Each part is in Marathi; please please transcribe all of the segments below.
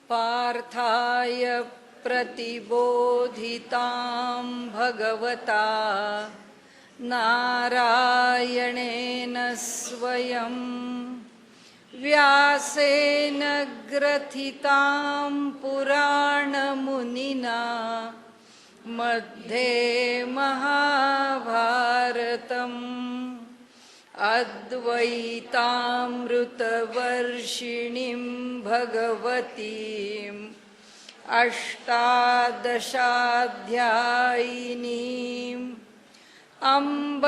पार्थाय प्रतिबोधितां भगवता नारायणेन स्वयं व्यासेन ग्रथितां पुराणमुनिना मध्ये महाभारतम् अद्वैतामृतवर्षिणीं भगवतीम् अष्टादशाध्यायिनीम् अम्ब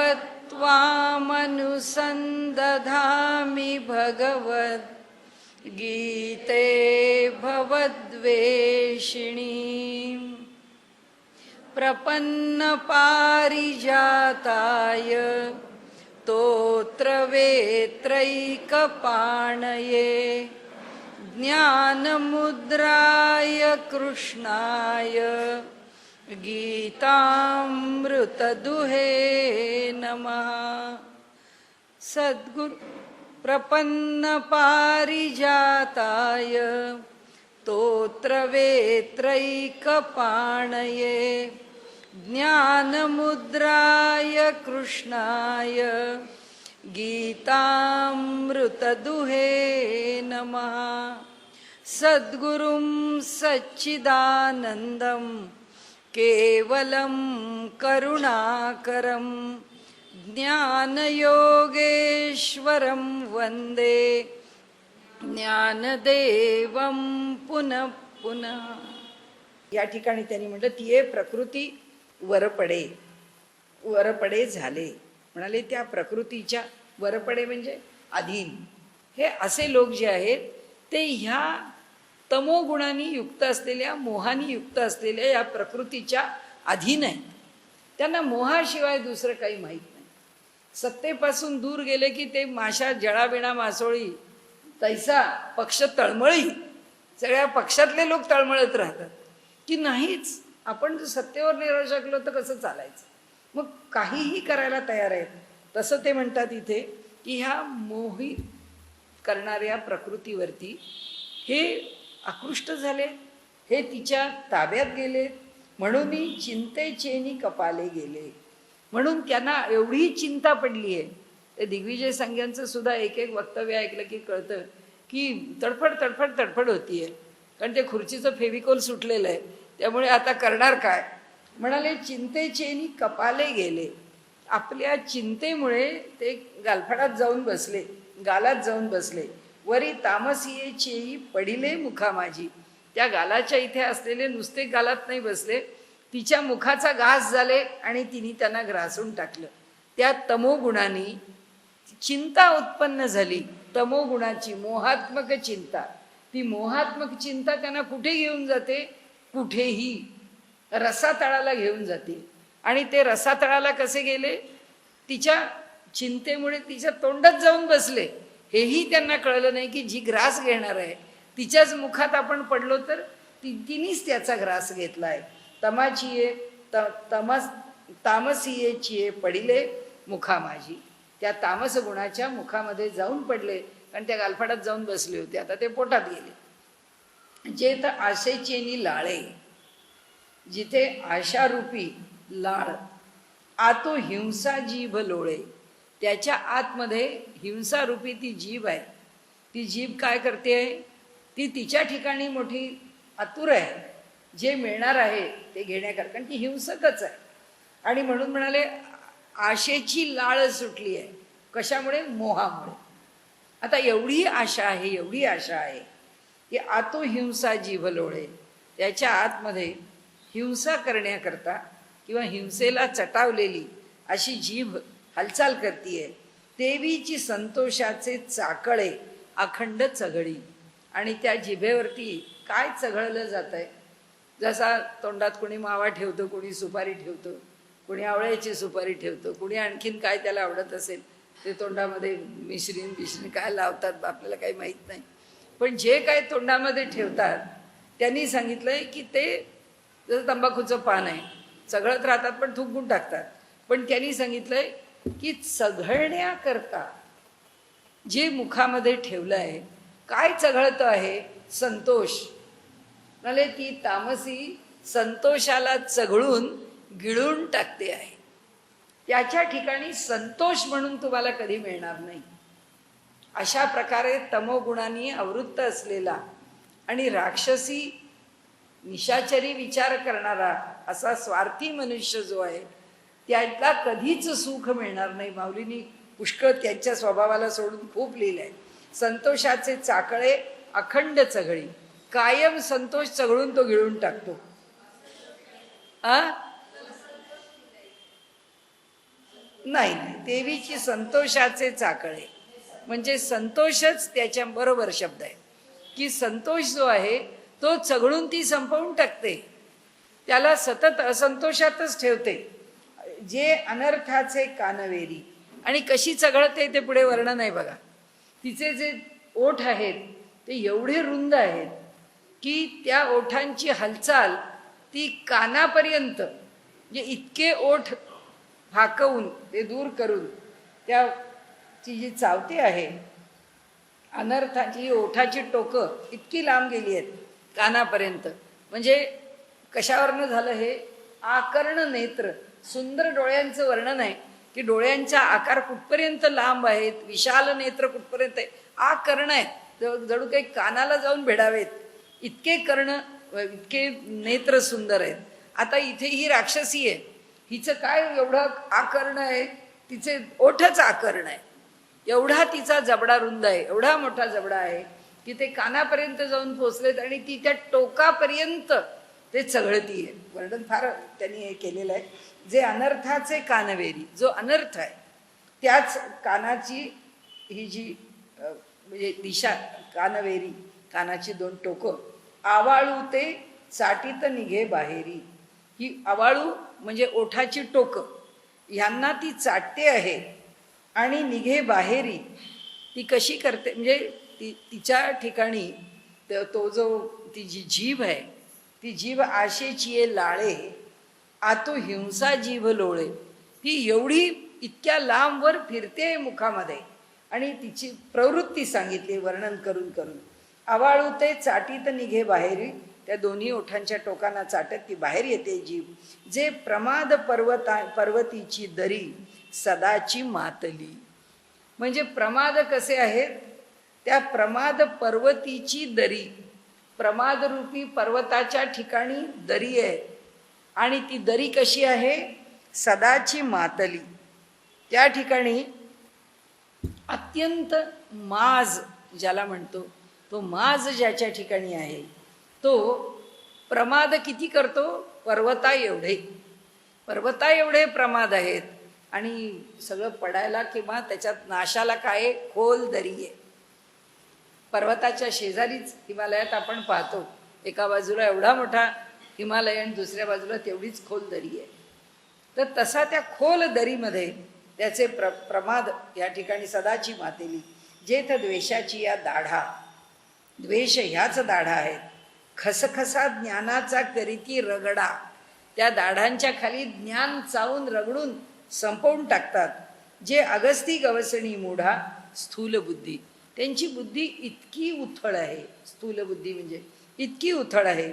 त्वामनुसन्दधामि भगवद्गीते भवद्वेषिणीम् प्रपन्नपारिजाताय स्तोत्रवेत्रैकपाणये ज्ञानमुद्राय कृष्णाय गीतामृतदुहे नमः। सद्गुरु प्रपन्नपारिजाताय स्तोत्रवेत्रैकपाणये ज्ञानमुद्राय कृष्णाय गीतामृतदुहे नमः। सद्गुरुं सच्चिदानन्दं केवलं करुणाकरं ज्ञानयोगेश्वरं वन्दे ज्ञानदेवं पुनः पुनः। या ठिकाणी त्यांनी म्हटलं ती ये प्रकृती वरपडे वरपडे झाले, म्हणाले त्या प्रकृतीच्या वरपडे म्हणजे अधीन. हे असे लोक जे आहेत ते ह्या तमोगुणांनी युक्त असलेल्या मोहानी युक्त असलेल्या या प्रकृतीच्या अधीन आहेत. त्यांना मोहाशिवाय दुसरं काही माहीत नाही. सत्तेपासून दूर गेले की ते माशा जळाबिणा मासोळी तैसा पक्ष तळमळी, सगळ्या पक्षातले लोक तळमळत राहतात की नाहीच आपण जर सत्तेवर नाही राहू शकलो तर कसं चालायचं, मग काहीही करायला तयार आहेत. तसं ते म्हणतात इथे की ह्या मोहित करणाऱ्या प्रकृतीवरती हे आकृष्ट झाले, हे तिच्या ताब्यात गेले, म्हणून चिंतेचेनी कपाले गेले. म्हणून त्यांना एवढी चिंता पडली आहे. ते दिग्विजय संघ्यांचं सुद्धा एक एक वक्तव्य ऐकलं की कळतं की तडफड तडफड तडफड होतीये, कारण ते खुर्चीचं फेविकॉल सुटलेलं आहे, त्यामुळे आता करणार काय. म्हणाले चिंतेचेनी कपाले गेले. आपल्या चिंतेमुळे ते गालफाडात जाऊन बसले, गालात जाऊन बसले. वरी तामसियेचेही पडिले मुखा माझी. त्या गालाच्या इथे असलेले नुसते गालात नाही बसले, तिच्या मुखाचा घास झाले आणि तिने त्यांना ग्रासून टाकलं. त्या तमोगुणांनी चिंता उत्पन्न झाली, तमोगुणाची मोहात्मक चिंता. ती मोहात्मक चिंता त्यांना कुठे घेऊन जाते, कुठेही रसातळाला घेऊन जाते. आणि ते रसातळाला कसे गेले, तिच्या चिंतेमुळे तिच्या तोंडात जाऊन बसले. हेही त्यांना कळलं नाही की जी ग्रास घेणार आहे तिच्याच मुखात आपण पडलो तर तिनेच त्याचा ग्रास घेतला आहे. तामसियेची पडिले मुखा माझी. त्या तामस गुणाच्या मुखामध्ये जाऊन पडले, कारण त्या गालफाडात जाऊन बसले होते, आता ते पोटात गेले. जे तर आशेचेनी लाळे, जिथे आशारूपी लाळ आतो हिंसा जीभ लोळे. त्याच्या आतमध्ये हिंसारूपी ती जीभ आहे. ती जीभ काय करते आहे, ती तिच्या ठिकाणी मोठी आतुर आहे जे मिळणार आहे ते घेण्याकरता, कारण ती हिंसकच आहे. आणि म्हणून म्हणाले आशेची लाळ सुटली आहे. कशामुळे, मोहामुळे. आता एवढी आशा आहे, एवढी आशा आहे की आतो हिंसा जीभ लोळे. त्याच्या आतमध्ये हिंसा करण्याकरता किंवा हिंसेला चटावलेली अशी जीभ हालचाल करतीये. देवीची संतोषाचे चाकळे अखंड चघळी. आणि त्या जिभेवरती काय चघळलं जात आहे, जसा तोंडात कोणी मावा ठेवतो, कोणी सुपारी ठेवतो, कोणी आवळ्याची सुपारी ठेवतो, कोणी आणखीन काय त्याला आवडत असेल ते तोंडामध्ये मिश्रीन काय लावतात आपल्याला काही माहीत नाही. पण जे काय तोंडामध्ये ठेवतात त्यांनी सांगितलंय की ते जसं तंबाखूचं पान आहे, चघळत राहतात पण थुंकून टाकतात. पण त्यांनी सांगितलंय की चघळण्याकरता जे मुखामध्ये ठेवलं आहे, काय चघळतं आहे, संतोष. म्हणाले ती तामसी संतोषाला चघळून गिळून टाकते आहे. त्याच्या ठिकाणी संतोष म्हणून तुम्हाला कधी मिळणार नाही. अशा प्रकारे तमोगुणांनी आवृत्त असलेला आणि राक्षसी निशाचरी विचार करणारा असा स्वार्थी मनुष्य जो आहे त्याला कधीच सुख मिळणार नाही. माऊलींनी पुष्कळ त्यांच्या स्वभावाला सोडून खूप लिहिलंय. संतोषाचे चाकळे अखंड चघळी, कायम संतोष चघळून तो गिळून टाकतो. नाही नाही, देवीची संतोषाचे चाकळे म्हणजे संतोषच त्याच्या बरोबर शब्द आहे की संतोष जो आहे तो चघळून ती संपवून टाकते, त्याला सतत असंतोषातच ठेवते. जे अनर्थाचे कानवेरी, आणि कशी चघळते ते पुढे वर्णन आहे बघा. तिचे जे ओठ आहेत ते एवढे रुंद आहेत की त्या ओठांची हालचाल ती कानापर्यंत, म्हणजे इतके ओठ हाकवून ते दूर करून ती जी चावती आहे अनर्थाची ओठाची टोकं इतकी लांब गेली आहेत कानापर्यंत. म्हणजे कशावरनं झालं हे? आकर्ण नेत्र, सुंदर डोळ्यांचं वर्णन आहे की डोळ्यांचा आकार कुठपर्यंत लांब आहेत, विशाल नेत्र कुठपर्यंत आहे, आकर्ण आहेत, जणू काही कानाला जाऊन भेडावेत इतके कर्ण, इतके नेत्र सुंदर आहेत. आता इथे ही राक्षसी आहे, हिचं काय एवढं आकर्ण आहे, तिचे ओठच आकर्ण आहे, एवढा तिचा जबडा रुंद आहे, एवढा मोठा जबडा आहे की ते कानापर्यंत जाऊन पोचलेत आणि ती त्या टोकापर्यंत ते चघळतीये. वर्णन फार त्यांनी हे केलेलं आहे. जे अनर्थाचे कानवेरी, जो अनर्थ आहे त्याच कानाची ही जी म्हणजे दिशा, कानवेरी कानाची दोन टोकं, आवाळू ते चाटीत निघे बाहेरी. ही आवाळू म्हणजे ओठाची टोकं, ह्यांना ती चाटते आहे आणि निघे बाहेरी. ती कशी करते म्हणजे तिच्या ठिकाणी तो जो ती जी जीभ आहे ती जीभ आशेची ये लाळे, आतो हिंसा जीभ लोळे. ही एवढी इतक्या लांबवर फिरते मुखामध्ये आणि तिची प्रवृत्ती सांगितली वर्णन करून करून. आवाळू ते चाटीत निघे बाहेरी, त्या दोन्ही ओठांच्या टोकांना चाटत ती बाहेर येते जीभ. जे प्रमाद पर्वतीची दरी सदाची मातली. म्हणजे प्रमाद कसे आहेत? त्या प्रमाद पर्वतीची दरी, प्रमादरूपी पर्वताच्या ठिकाणी दरी आहे आणि ती दरी कशी आहे? सदाची मातली. त्या ठिकाणी अत्यंत माज ज्याला म्हणतो, तो माज ज्याच्या ठिकाणी आहे तो प्रमाद किती करतो? पर्वता एवढे, पर्वता एवढे प्रमाद आहेत आणि सगळं पडायला किंवा त्याच्यात नाशाला काय? खोल दरी आहे. पर्वताच्या शेजारीच हिमालयात आपण पाहतो एका बाजूला एवढा मोठा हिमालय आणि दुसऱ्या बाजूला तेवढीच खोल दरी आहे. तर तसा त्या खोल दरीमध्ये त्याचे प्रमाद या ठिकाणी सदाची मातेली. जेथ द्वेषाची या दाढा, द्वेष ह्याच दाढा आहेत. खसखसा ज्ञानाचा करीती रगडा, त्या दाढांच्या खाली ज्ञान चावून रगडून संपवून टाकतात. जे अगस्ती गवसणी मूढा स्थूल बुद्धी, त्यांची बुद्धी इतकी उथळ आहे, स्थूल बुद्धी म्हणजे इतकी उथळ आहे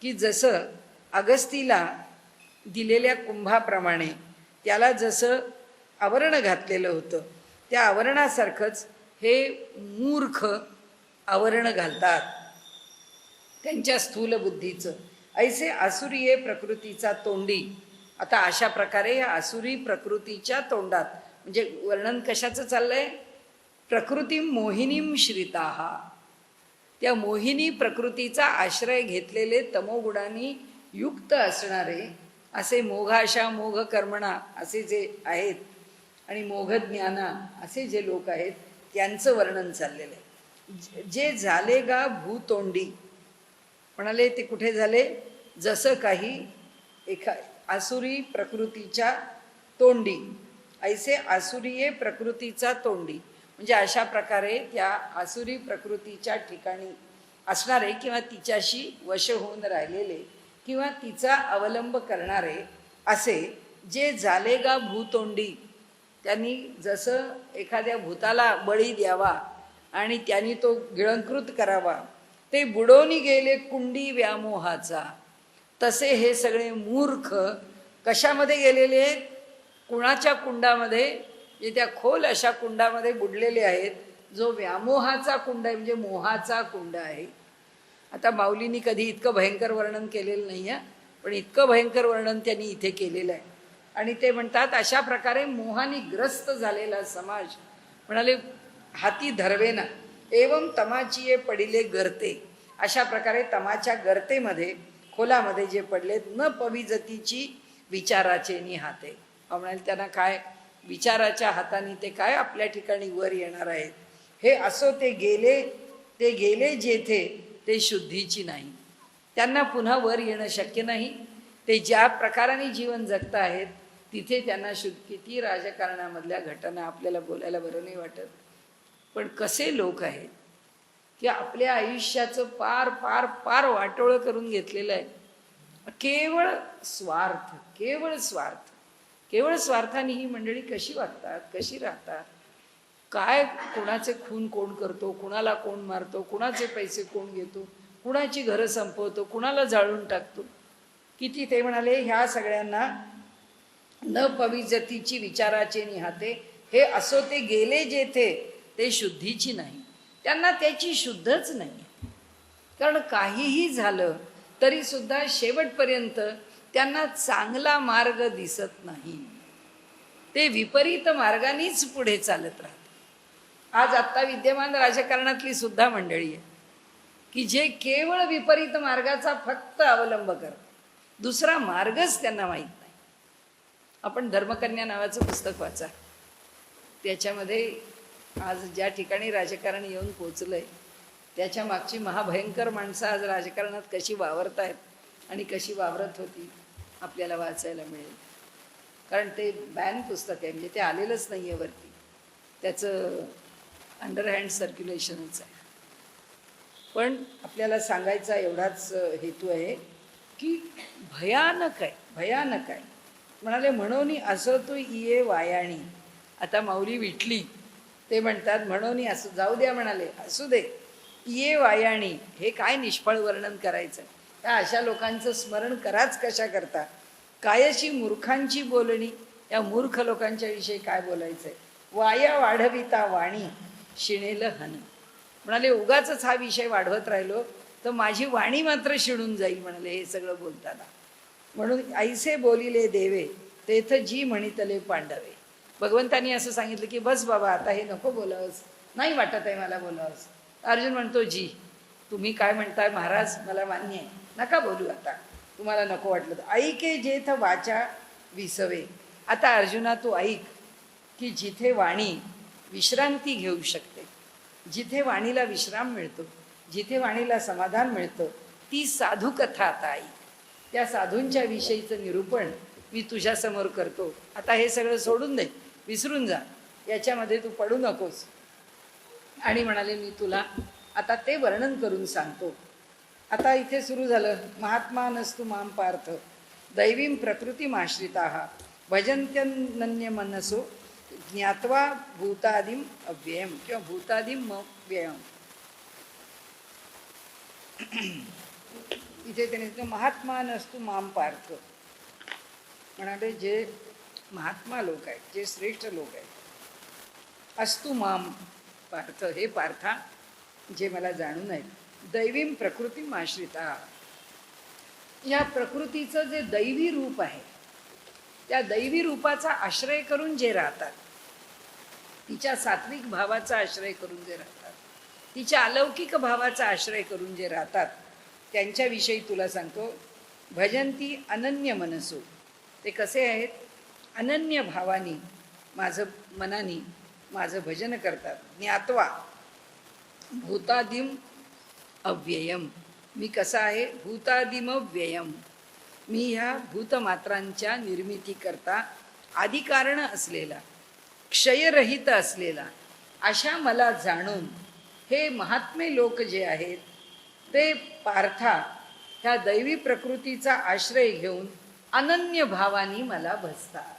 की जसं अगस्तीला दिलेल्या कुंभाप्रमाणे त्याला जसं आवरण घातलेलं होतं त्या आवरणासारखंच हे मूर्ख आवरण घालतात त्यांच्या स्थूल बुद्धीचं. ऐसे आसुरीये प्रकृतीचा तोंडी. आता अशा प्रकारे या आसुरी प्रकृतीच्या तोंडात, म्हणजे वर्णन कशाचं चाललंय? प्रकृती मोहिनीम श्रिताहा, त्या मोहिनी प्रकृतीचा आश्रय घेतलेले तमोगुणांनी युक्त असणारे असे मोघाशा मोघ कर्मणा असे जे आहेत आणि मोघज्ञाना असे जे लोक आहेत त्यांचं वर्णन चाललेलं आहे. जे झाले गा भूतोंडी, म्हणाले ते कुठे झाले? जसं काही आसुरी प्रकृतीच्या तोंडी. ऐसे आसुरीये प्रकृतीचा तोंडी, म्हणजे अशा प्रकारे त्या आसुरी प्रकृतीच्या ठिकाणी असणारे किंवा तिच्याशी वश होऊन राहिलेले किंवा तिचा अवलंब करणारे असे जे झाले गा भूतोंडी, त्यांनी जसं एखाद्या भूताला बळी द्यावा आणि त्यांनी तो गिळंकृत करावा, ते बुडोनी गेले कुंडी व्यामोहाचा. तसे हे सगळे मूर्ख कशामध्ये गेलेले आहेत? कुणाच्या कुंडामध्ये? जे त्या खोल अशा कुंडामध्ये बुडलेले आहेत, जो व्यामोहाचा कुंड आहे, म्हणजे मोहाचा कुंड आहे. आता माऊलींनी कधी इतकं भयंकर वर्णन केलेलं नाही आहे, पण इतकं भयंकर वर्णन त्यांनी इथे केलेलं आहे. आणि ते म्हणतात अशा प्रकारे मोहाने ग्रस्त झालेला समाज, म्हणाले हाती धरवेना एवं तमाचिये पडिले गर्ते. अशा प्रकारे तमाच्या गर्तेमध्ये, खोलामध्ये जे पडलेत, न पविजतीची विचाराचे निहाते. म्हणाले त्यांना काय, विचाराच्या हाताने ते काय आपल्या ठिकाणी वर येणार आहेत. हे असो ते गेले जेथे ते शुद्धीची नाही. त्यांना पुन्हा वर येणं शक्य नाही. ते ज्या प्रकाराने जीवन जगत आहेत तिथे त्यांना किती राजकारणामधल्या घटना आपल्याला बोलायला बरं नाही वाटत, पण कसे लोक आहेत की आपल्या आयुष्याचं पार पार पार वाटोळं करून घेतलेलं आहे. केवळ स्वार्थ, केवळ स्वार्थ, केवळ स्वार्थाने ही मंडळी कशी वागतात, कशी राहतात, काय कुणाचे खून कोण करतो, कुणाला कोण मारतो, कुणाचे पैसे कोण घेतो, कुणाची घरं संपवतो, कुणाला जाळून टाकतो. किती ते म्हणाले ह्या सगळ्यांना न पविजतीची विचाराचे निहाते. हे असो ते गेले जेथे ते शुद्धीची नाही. त्यांना त्याची शुद्धच नाही. कारण काहीही झालं तरी सुद्धा शेवटपर्यंत त्यांना चांगला मार्ग दिसत नाही. ते विपरीत मार्गानेच पुढे चालत राहतात. आज आत्ता विद्यमान राजकारणातली सुद्धा मंडळी आहे की जे केवळ विपरीत मार्गाचा फक्त अवलंब करतात, दुसरा मार्गच त्यांना माहीत नाही. आपण धर्मकन्या नावाचं पुस्तक वाचा. त्याच्यामध्ये आज ज्या ठिकाणी राजकारण येऊन पोचलंय त्याच्या मागची महाभयंकर माणसं आज राजकारणात कशी वावरत आहेत आणि कशी वावरत होती आपल्याला वाचायला मिळेल. कारण ते बॅन पुस्तक आहे, म्हणजे ते आलेलंच नाही आहे वरती, त्याचं अंडरहँड सर्क्युलेशनच आहे. पण आपल्याला सांगायचा एवढाच हेतू आहे की भयानक आहे, भयानक आहे. म्हणाले म्हणून असं तो इये वायाणी. आता माऊली विटली, ते म्हणतात म्हणून असं जाऊ द्या, म्हणाले असू दे, इये वायाणी. हे काय निष्फळ वर्णन करायचं, त्या अशा लोकांचं स्मरण कराच कशा करता. कायशी मूर्खांची बोलणी, या मूर्ख लोकांच्या विषयी काय बोलायचंय. वाया वाढविता वाणी शिणेल हन. म्हणाले उगाच हा विषय वाढवत राहिलो तर माझी वाणी मात्र शिणून जाईल, म्हणाले हे सगळं बोलताना. म्हणून ऐसे बोलिले देवे तेथ जी म्हणितले पांडवे. भगवंतांनी असं सांगितलं की बस बाबा आता हे नको बोलावंस, नाही वाटत आहे मला बोलावंस. अर्जुन म्हणतो जी तुम्ही काय म्हणताय महाराज मला मान्य आहे, नका बोलू आता, तुम्हाला नको वाटलं तर. ऐके जेथ वाचा विसवे. आता अर्जुना तू ऐक की जिथे वाणी विश्रांती घेऊ शकते, जिथे वाणीला विश्राम मिळतो, जिथे वाणीला समाधान मिळतं, ती साधू कथा आता ऐक. त्या साधूंच्या विषयीचं निरूपण मी तुझ्यासमोर करतो. आता हे सगळं सोडून दे, विसरून जा, याच्यामध्ये तू पडू नकोस. आणि म्हणाले मी तुला आता ते वर्णन करून सांगतो. आता इथे सुरू झालं महात्मा नस्तु माम पार्थ दैवीं प्रकृतीमाश्रिताः भजन्त्यनन्य मनसो ज्ञात्वा भूतादिम अव्ययम किंवा भूतादिम व्ययम. इथे त्याने महात्मा नस्तु माम पार्थ म्हणाले जे महात्मा लोक आहेत, जे श्रेष्ठ लोक आहेत, अस्तु माम पार्थ, हे पार्था जे मला जाणून आहेत, दैवीं प्रकृतीम आश्रिता, या प्रकृतीचं जे दैवी रूप आहे त्या दैवी रूपाचा आश्रय करून जे राहतात, तिच्या सात्विक भावाचा आश्रय करून जे राहतात, तिच्या अलौकिक भावाचा आश्रय करून जे राहतात, त्यांच्याविषयी तुला सांगतो. भजंती अनन्य मनसो. ते कसे आहेत? अनन्य भावानी माझं मनानी माझं भजन करतात. ज्ञात्वा भूतादिम अव्ययम. मी कसा आहे? भूतादिम व्ययम. मी ह्या भूतमात्रांच्या निर्मितीकरता आदिकारण असलेला, क्षयरहित असलेला, अशा मला जाणून हे महात्मे लोक जे आहेत ते पार्था ह्या दैवी प्रकृतीचा आश्रय घेऊन अनन्य भावानी मला भजतात.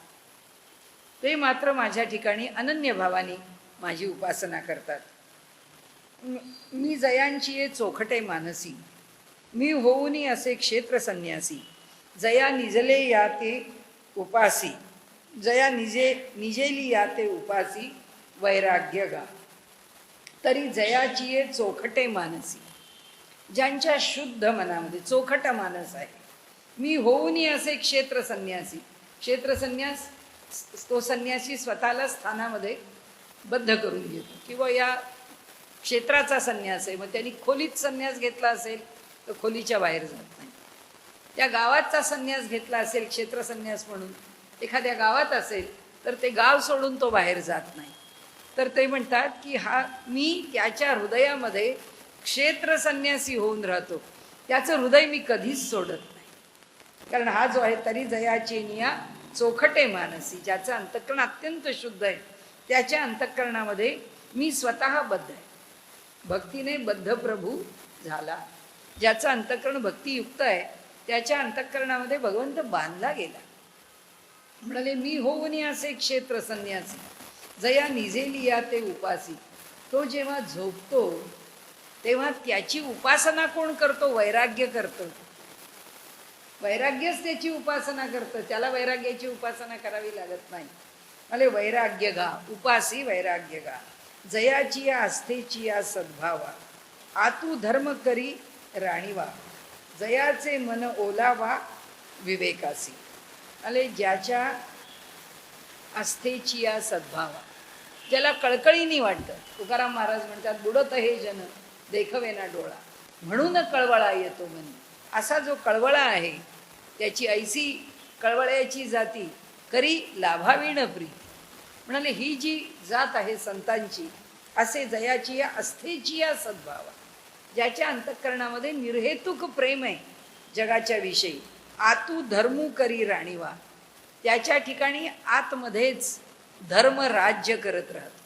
ते मात्र माझ्या ठिकाणी अनन्य भावानी माझी उपासना करतात. मी जयांची ये चोखटे मानसी, मी होऊनी असे क्षेत्र संन्यासी, जया निजले या ते उपासी, जया निजेली या ते उपासी, वैराग्य गा. तरी जयाची ये चोखटे मानसी, ज्यांच्या शुद्ध मनामध्ये चोखट मानस आहे, मी होऊनी असे क्षेत्र संन्यासी. क्षेत्र संन्यास, तो संन्यासी स्वतःला स्थानामध्ये बद्ध करून घेतो, किंवा या क्षेत्राचा संन्यास आहे, मग त्यांनी खोलीत संन्यास घेतला असेल तर खोलीच्या बाहेर जात नाही. त्या गावाचा संन्यास घेतला असेल क्षेत्र संन्यास म्हणून, एखाद्या गावात असेल तर ते गाव सोडून तो बाहेर जात नाही. तर ते म्हणतात की हा मी त्याच्या हृदयामध्ये क्षेत्र संन्यासी होऊन राहतो, त्याचं हृदय मी कधीच सोडत नाही. कारण हा जो आहे तरी जयाची निया चोखटे मानसी, ज्याचं अंतःकरण अत्यंत शुद्ध आहे, त्याच्या अंतःकरणामध्ये मी स्वतः बद्ध आहे, भक्तीने बद्ध प्रभू झाला. ज्याचं अंतःकरण भक्तियुक्त आहे त्याच्या अंतःकरणामध्ये भगवंत बांधला गेला. म्हणाले मी होऊनी असे क्षेत्र संन्यासी, जया निजेली या ते उपासी. तो जेव्हा झोपतो तेव्हा त्याची उपासना कोण करतो? वैराग्य करतो. वैराग्यच त्याची उपासना करतं, त्याला वैराग्याची उपासना करावी लागत नाही. मला वैराग्य गा, उपासी वैराग्य गा, जयाची या आस्थेची या सद्भावा, आतू धर्म करी राणीवा, जयाचे मन ओलावा विवेकासी. अले ज्याच्या आस्थेची या सद्भावा, ज्याला कळकळीनी वाटतं. तुकाराम महाराज म्हणतात, बुडत हे जन देखवे ना डोळा, म्हणून कळवळा येतो मनी. असा जो कळवळा आहे त्याची ऐसी कळवळ्याची जाती करी लाभावीण प्री. म्हणाले ही जी जात आहे संतांची, असे जयाची या आस्थेची या सद्भावा, ज्याच्या अंतःकरणामध्ये निर्हेतुक प्रेम आहे जगाच्या विषयी, आतू धर्मू करी राणीवा, त्याच्या ठिकाणी आतमध्येच धर्म राज्य करत राहतो.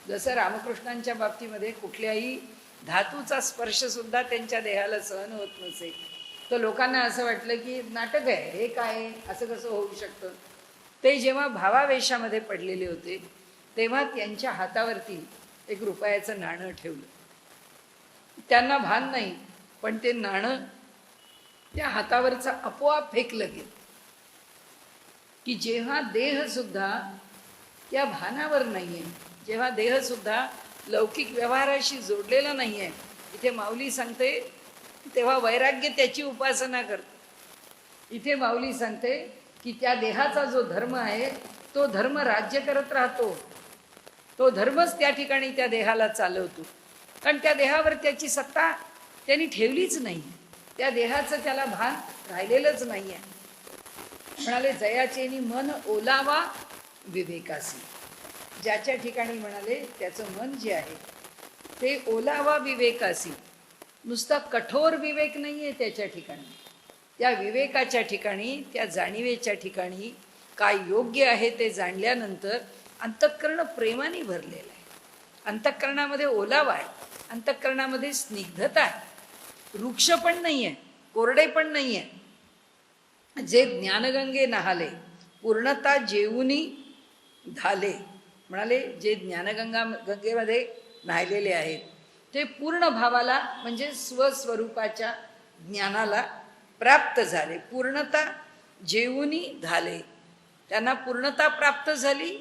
जसं रामकृष्णांच्या बाबतीमध्ये कुठल्याही धातूचा स्पर्श सुद्धा त्यांच्या देहाला सहन होत नसे, तर लोकांना असं वाटलं की नाटक आहे, हे काय, असं कसं होऊ शकतं. ते जेव्हा भावावेशामध्ये पडलेले होते तेव्हा त्यांच्या हातावरती एक रुपयाचं नाणं ठेवलं. त्यांना भान नाही, पण ते नाणं त्या हातावरचं आपोआप फेकलं गेलं. की जेव्हा देह सुद्धा त्या भानावर नाहीये, जेव्हा देह सुद्धा लौकिक व्यवहाराशी जोडलेला नाहीये, इथे माऊली सांगते तेव्हा वैराग्य त्याची उपासना करते. इथे माऊली सांगते की त्या देहाचा जो धर्म आहे तो धर्म राज्य करत राहतो, तो धर्मच त्या ठिकाणी त्या देहाला चालवतो. कारण त्या देहावर त्याची सत्ता त्यांनी ठेवलीच नाही, त्या देहाचं त्याला भान राहिलेलंच नाही आहे. म्हणाले जयाचेनी मन ओलावा विवेकासी, ज्याच्या ठिकाणी म्हणाले त्याचं मन जे आहे ते ओलावा विवेकासी. नुसता कठोर विवेक नाही आहे त्याच्या ठिकाणी, त्या विवेकाच्या ठिकाणी, त्या जाणीवेच्या ठिकाणी काय योग्य आहे ते जाणल्यानंतर अंतःकरण प्रेमाने भरलेलं आहे. अंतःकरणामध्ये ओलावा आहे, अंतःकरणामध्ये स्निग्धता आहे, वृक्ष पण नाही आहे, कोरडे पण नाही आहे. जे ज्ञानगंगे नहाले पूर्णता जेवुनी धाले. म्हणाले जे गंगेमध्ये न्हायलेले आहेत ते पूर्ण भावाला म्हणजे स्वस्वरूपाच्या ज्ञानाला प्राप्त झाले. पूर्णता जेवुनी धाले, त्यांना पूर्णता प्राप्त झाली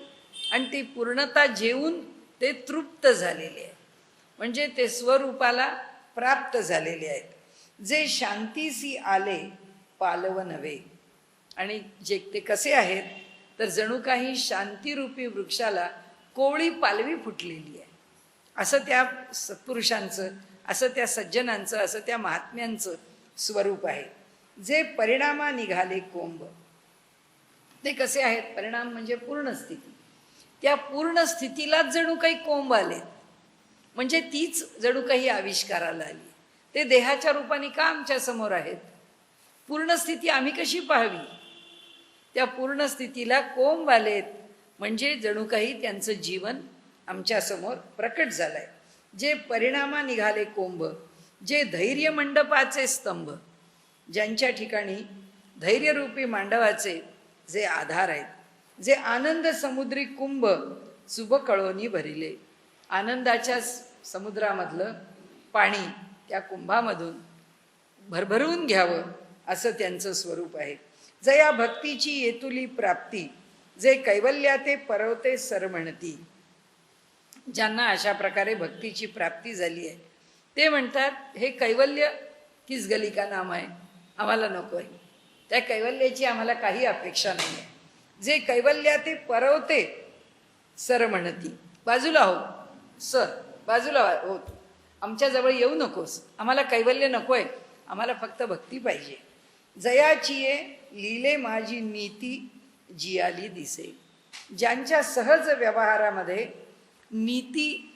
आणि ती पूर्णता जेवून ते तृप्त झालेले आहे, म्हणजे ते स्वरूपाला प्राप्त झालेले आहेत. जे शांतीसी आले पालव नव्हे. आणि जे ते कसे आहेत तर जणू काही शांतिरूपी वृक्षाला कोवळी पालवी फुटलेली आहे, असं त्या सत्पुरुषांचं, असं त्या सज्जनांचं, असं त्या महात्म्यांचं स्वरूप आहे. जे परिणामा निघाले कोंब, ते कसे आहेत? परिणाम म्हणजे पूर्ण स्थिती, त्या पूर्ण स्थितीलाच जणू काही कोंब आले, म्हणजे तीच जणू काही आविष्काराला आली. ते देहाच्या रूपाने का आमच्या समोर आहेत? पूर्ण स्थिती आम्ही कशी पाहावी? त्या पूर्ण स्थितीला कोंब आलेत, म्हणजे जणू काही त्यांचं जीवन आमच्या समोर प्रकट झालंय. जे परिणामा निघाले कोंब, जे धैर्य मंडपाचे स्तंभ, ज्यांच्या ठिकाणी धैर्यरूपी मांडवाचे जे आधार आहेत, जे आनंद समुद्री कुंभ शुभ कळोनी भरिले, आनंदाच्या समुद्रामधलं पाणी त्या कुंभामधून भरभरून घ्यावं असं त्यांचं स्वरूप आहे. जया भक्तीची येतुली प्राप्ती, जे कैवल्याते परवते सर म्हणती. ज्यांना अशा प्रकारे भक्तीची प्राप्ती झाली आहे ते म्हणतात हे कैवल्य किस गली का नाम आहे, आम्हाला नको आहे, त्या कैवल्याची आम्हाला काही अपेक्षा नाही आहे. जे कैवल्याते परवते सर म्हणती, बाजूला हो सर, बाजूला हो, आमच्याजवळ येऊ नकोस, आम्हाला कैवल्य नको आहे, आम्हाला फक्त भक्ती पाहिजे. जयाची ये लीले माझी नीती जियाली दिसे. ज्यांच्या सहज व्यवहारामध्ये नीती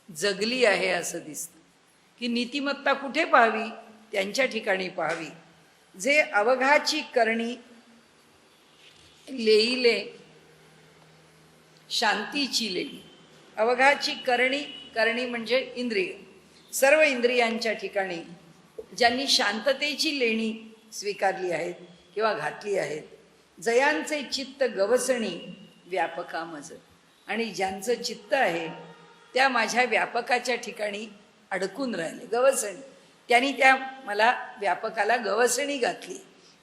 जगली आहे असं दिसतं की नीतिमत्ता कुठे पाहावी, त्यांच्या ठिकाणी पाहावी. जे अवघाची करणी लेईले शांतीची लेणी. अवघाची करणी म्हणजे इंद्रिय, सर्व इंद्रियांच्या ठिकाणी ज्यांनी शांततेची लेणी स्वीकारली आहेत किंवा घातली आहेत. जयांचे चित्त गवसणी व्यापका मज. आणि ज्यांचं चित्त आहे त्या माझ्या व्यापकाच्या ठिकाणी अडकून राहिले, गवसणी. त्यांनी त्या मला व्यापकाला गवसणी घातली,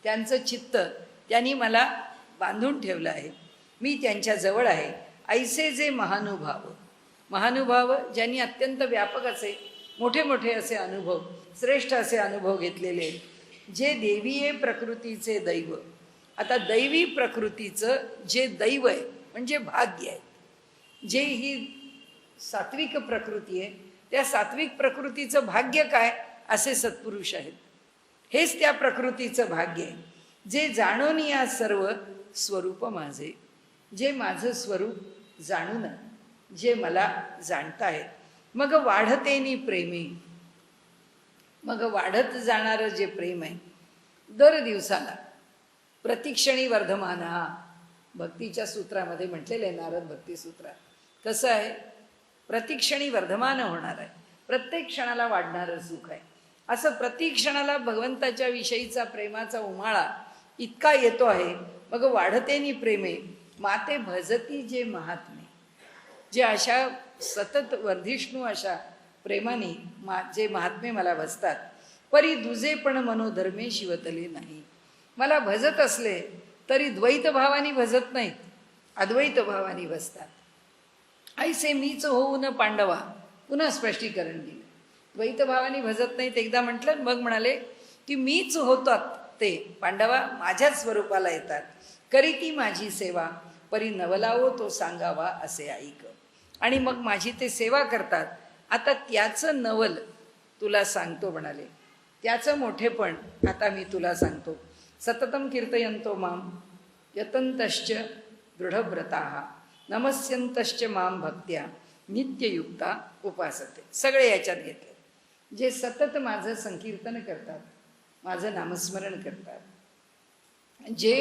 त्यांचं चित्त त्यांनी मला बांधून ठेवलं आहे, मी त्यांच्या जवळ आहे. ऐसे जे महानुभाव ज्यांनी अत्यंत व्यापक असे मोठे मोठे असे अनुभव, श्रेष्ठ असे अनुभव घेतलेले, जे देवीये प्रकृतीचे दैव. आता दैवी प्रकृतीचं जे दैव आहे म्हणजे भाग्य आहे, जे ही सात्विक प्रकृती आहे त्या सात्विक प्रकृतीचं भाग्य काय, असे सत्पुरुष आहेत. हेच त्या प्रकृतीचं भाग्य आहे. जे जाणून या सर्व स्वरूप माझे, जे माझं स्वरूप जाणून जे मला जाणताहेत. मग वाढतेनी प्रेमी, मग वाढत जाणारं जे प्रेम आहे दर दिवसाला प्रतिक्षणी वर्धमान. हा भक्तीच्या सूत्रामध्ये म्हटलेलं आहे, नारद भक्ती सूत्रात. कसं आहे, प्रतिक्षणी वर्धमान होणार आहे, प्रत्येक क्षणाला वाढणारं सुख आहे. असं प्रत्येक क्षणाला भगवंताच्या विषयीचा प्रेमाचा उमाळा इतका येतो आहे. मग वाढतेनी प्रेमे माते भजती जे महात्मे. जे अशा सतत वर्धिष्णू अशा प्रेमाने जे महात्मे मला भजतात. परी दुजे पण मनोधर्मे शिवतले नाही. मला भजत असले तरी द्वैत भावानी भजत नाहीत, अद्वैत भावानी भजतात. ऐसे मीच होऊन पांडवा, पुन्हा स्पष्टीकरण दिलं. द्वैत भावानी भजत नाहीत एकदा म्हटलं, मग म्हणाले की मीच होतात ते पांडवा, माझ्याच स्वरूपाला येतात. करी ती माझी सेवा, परी नवलावो तो सांगावा असे ऐक. आणि मग माझी ते सेवा करतात. आता त्याचं नवल तुला सांगतो म्हणाले, त्याचं मोठेपण आता मी तुला सांगतो. सततम कीर्तयंतो माम यतंतश्च दृढव्रताः नमस्यंतश्च माम भक्त्या नित्ययुक्ता उपासते. सगळे याच्यात घेतले. जे सतत माझं संकीर्तन करतात, माझं नामस्मरण करतात, जे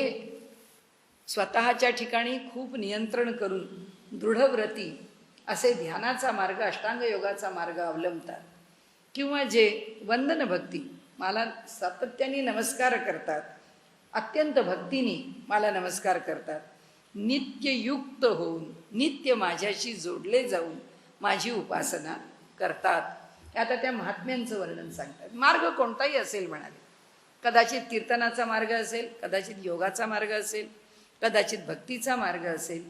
स्वतःच्या ठिकाणी खूप नियंत्रण करून दृढव्रती असे ध्यानाचा मार्ग, अष्टांग योगाचा मार्ग अवलंबतात, किंवा जे वंदन भक्ती मला सातत्याने नमस्कार करतात, अत्यंत भक्तीने मला नमस्कार करतात, नित्ययुक्त होऊन नित्य माझ्याशी जोडले जाऊन माझी उपासना करतात. आता त्या महात्म्यांचं वर्णन सांगतात. मार्ग कोणताही असेल म्हणाले, कदाचित कीर्तनाचा मार्ग असेल, कदाचित योगाचा मार्ग असेल, कदाचित भक्तीचा मार्ग असेल,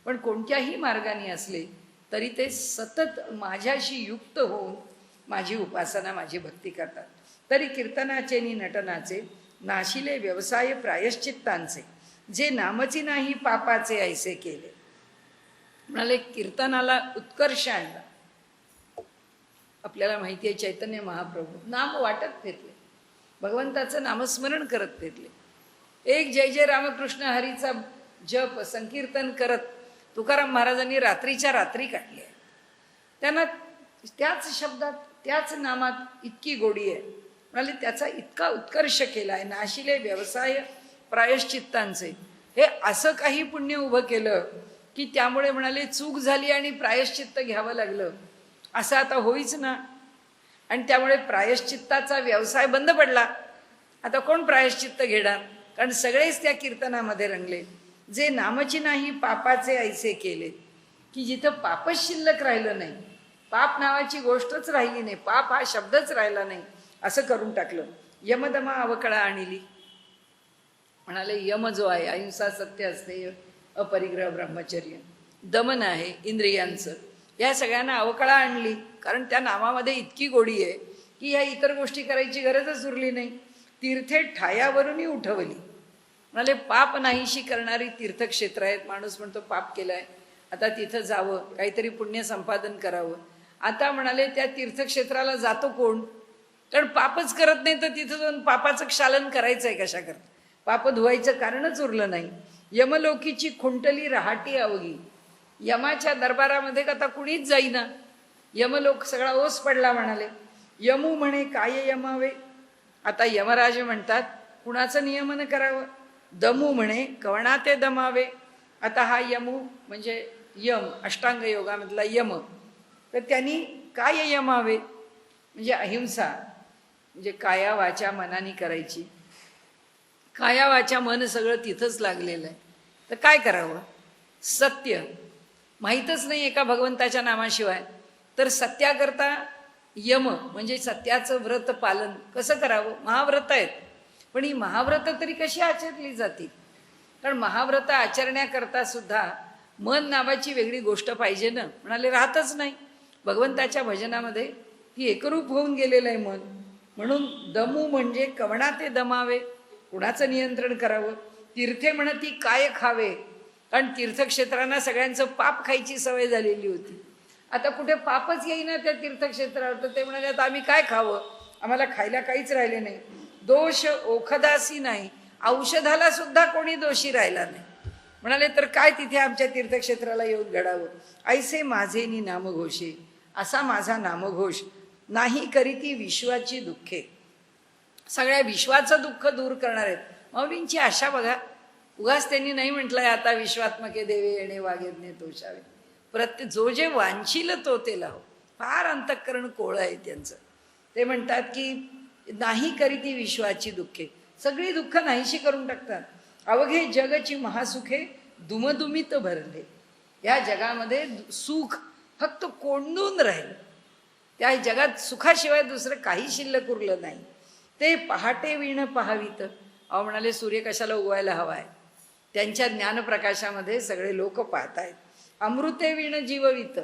पण कोणत्याही मार्गाने असले तरी ते सतत माझ्याशी युक्त होऊन माझी उपासना, माझी भक्ती करतात. तरी कीर्तनाचे नि नटनाचे नाशिले व्यवसाय प्रायश्चित्तांचे, जे नामची नाही पापाचे ऐसे केले. म्हणाले कीर्तनाला उत्कर्ष आणला. आपल्याला माहिती आहे चैतन्य महाप्रभू नाम वाटत फिरले, भगवंताचं नामस्मरण करत फिरले. एक जय जय रामकृष्ण हरीचा जप संकीर्तन करत तुकाराम महाराजांनी रात्रीच्या रात्री काढली आहे. त्यांना त्याच शब्दात त्याच नामात इतकी गोडी आहे. म्हणाले त्याचा इतका उत्कर्ष केला आहे. नाशिले व्यवसाय प्रायश्चित्तांचे, हे असं काही पुण्य उभं केलं की त्यामुळे म्हणाले चूक झाली आणि प्रायश्चित्त घ्यावं लागलं, असं आता होईच ना. आणि त्यामुळे प्रायश्चित्ताचा व्यवसाय बंद पडला. आता कोण प्रायश्चित्त घेणार, कारण सगळेच त्या कीर्तनामध्ये रंगले. जे नामची नाही पापाचे ऐसे केले, की जिथं पापच शिल्लक राहिलं नाही पाप नावाची गोष्टच राहिली नाही, पाप हा शब्दच राहिला नाही, असं करून टाकलं. यमदमा अवकळा आणली. म्हणाले यम जो आहे, अहिंसा, सत्य, अस्तेय, अपरिग्रह, ब्रह्मचर्य, दमन आहे इंद्रियांचं, या सगळ्यांना अवकळा आणली. कारण त्या नावामध्ये इतकी गोडी आहे की ह्या इतर गोष्टी करायची गरजच उरली नाही. तीर्थे ठायावरूनही उठवली. म्हणाले पाप नाहीशी करणारी तीर्थक्षेत्र आहेत. माणूस म्हणतो पाप केलंय, आता तिथं जावं, काहीतरी पुण्य संपादन करावं. आता म्हणाले त्या तीर्थक्षेत्राला जातो कोण? कारण पापच करत नाही, तर तिथं जाऊन पापाचं क्षालन करायचं आहे कशा करता? पाप धुवायचं कारणच उरलं नाही. यमलोकीची खुंटली रहाटी अवघी. यमाच्या दरबारामध्ये आता कुणीच जाईना, यमलोक सगळा ओस पडला. म्हणाले यमू म्हणे काय यमावे. आता यमराज म्हणतात कुणाचं नियमन करावं? दमू म्हणे कवणा ते दमावे. आता हा यमू म्हणजे यम, अष्टांग योगामधला यम, तर त्यांनी काय यमावे म्हणजे अहिंसा, म्हणजे काया वाचा मनाने करायची. काया वाचा मन सगळं तिथंच लागलेलं आहे, तर काय करावं? सत्य माहीतच नाही एका भगवंताच्या नामाशिवाय, तर सत्याकरता यम म्हणजे सत्याचं व्रत पालन कसं करावं? महाव्रत आहेत, पण ही महाव्रत तरी कशी आचरली जातील? कारण महाव्रत आचरण्याकरता सुद्धा मन नावाची वेगळी गोष्ट पाहिजे ना. म्हणाले राहतच नाही. भगवंताच्या भजनामध्ये ती एकरूप होऊन गेलेलं आहे मन. म्हणून दमू म्हणजे कवणा ते दमावे, कुणाचं नियंत्रण करावं? तीर्थे म्हणती काय खावे, कारण तीर्थक्षेत्रांना सगळ्यांचं पाप खायची सवय झालेली होती. आता कुठे पापच येईना त्या तीर्थक्षेत्रावर, तर ते म्हणाले आता आम्ही काय खावं, आम्हाला खायला काहीच राहिले नाही. दोष ओखदासी नाही, औषधाला सुद्धा कोणी दोषी राहिला नाही. म्हणाले तर काय तिथे आमच्या तीर्थक्षेत्राला येऊन घडावं? ऐसे माझे नि नामघोषे, असा माझा नामघोष नाही करीती विश्वाची दुःखे. सगळ्या विश्वाचं दुःख दूर करणार आहेत. माऊलींची आशा बघा, उगाच त्यांनी नाही म्हटलंय आता विश्वात्मके देवे येणे वागेज्ञे तोषावे. जो जे वांछील तो ते लाव. फार अंतःकरण कोळं आहे त्यांचं. ते म्हणतात की नाही करीती विश्वाची दुःखे, सगळी दुःख नाहीशी करून टाकतात. अवघे जगची महासुखे दुमदुमीत भरले. या जगामध्ये सुख फक्त कोंडून राहील, त्या जगात सुखाशिवाय दुसरं काही शिल्लक उरलं नाही. ते पहाटे विण पहावीत. अहो म्हणाले सूर्य कशाला उगवायला हवाय? त्यांच्या ज्ञानप्रकाशामध्ये सगळे लोक पाहतायत. अमृते विण जीववित,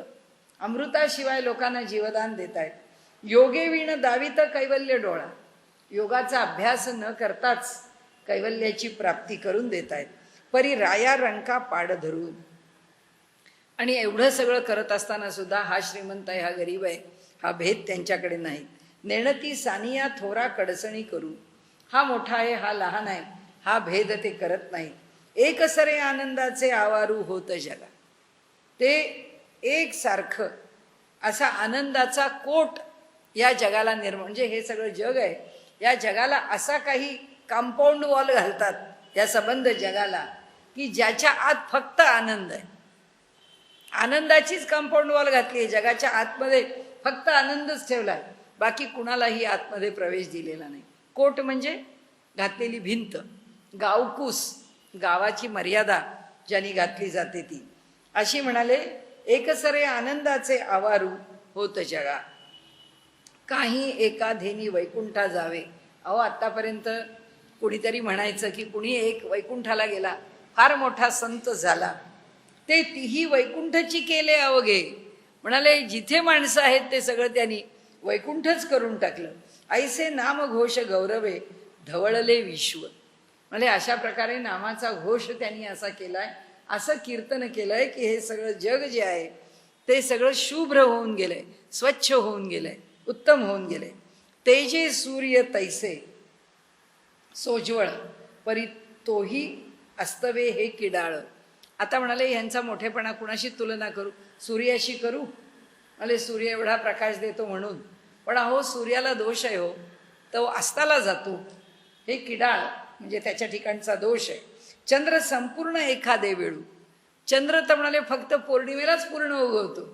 अमृताशिवाय लोकांना जीवदान देत आहेत. योगे विण दावित कैवल्य डोळा, योगाचा अभ्यास न करताच कैवल्याची प्राप्ती करून देत आहेत. परी राया रंका पाड धरून. आणि एवढं सगळं करत असताना सुद्धा हा श्रीमंत आहे, हा गरीब आहे, हा भेद त्यांच्याकडे नाही. नेणती सानिया थोरा कडसणी करू, हा मोठा आहे हा लहान आहे हा भेद ते करत नाही. एकसरे आनंदाचे आवारू होत जगा. ते एकसारखं असा आनंदाचा कोट या जगाला म्हणजे हे सगळं जग आहे, या जगाला असा काही कंपाऊंड वॉल घालतात या संबंध जगाला की ज्याच्या आत फक्त आनंद आहे. आनंदाचीच कंपाऊंड वॉल घातली आहे, जगाच्या आतमध्ये फक्त आनंदच ठेवलाय, बाकी कुणालाही आतमध्ये प्रवेश दिलेला नाही. कोट म्हणजे घातलेली भिंत, गावकूस, गावाची मर्यादा ज्यांनी घातली जाते ती. अशी म्हणाले एकसरे आनंदाचे आवारू होत जगा, काही एकाधेनी वैकुंठा जावे. अहो आत्तापर्यंत कुणीतरी म्हणायचं की कुणी एक वैकुंठाला गेला, फार मोठा संत झाला, ते तीही वैकुंठची केले अवघे. म्हणाले जिथे माणसं आहेत ते सगळं त्यांनी वैकुंठच करून टाकलं. ऐसे नाम घोष गौरवे धवळले विश्व. म्हणजे अशा प्रकारे नामाचा घोष त्यांनी असा केलाय, असं कीर्तन केलंय की हे सगळं जग जे आहे ते सगळं शुभ्र होऊन गेलंय, स्वच्छ होऊन गेलंय, उत्तम होऊन गेले. तेजे सूर्य तैसे सोज्वळ परी तोही अस्तवे हे किडाळ. आता म्हणाले यांचा मोठेपणा कुणाशी तुलना करू? सूर्याशी करू? म्हणाले सूर्य एवढा प्रकाश देतो म्हणून, पण अहो सूर्याला दोष आहे हो, तो अस्ताला जातो. हे किडाळ म्हणजे त्याच्या ठिकाणचा दोष आहे. चंद्र संपूर्ण एखादे वेळू, चंद्र तर म्हणाले फक्त पौर्णिमेलाच पूर्ण उगवतो,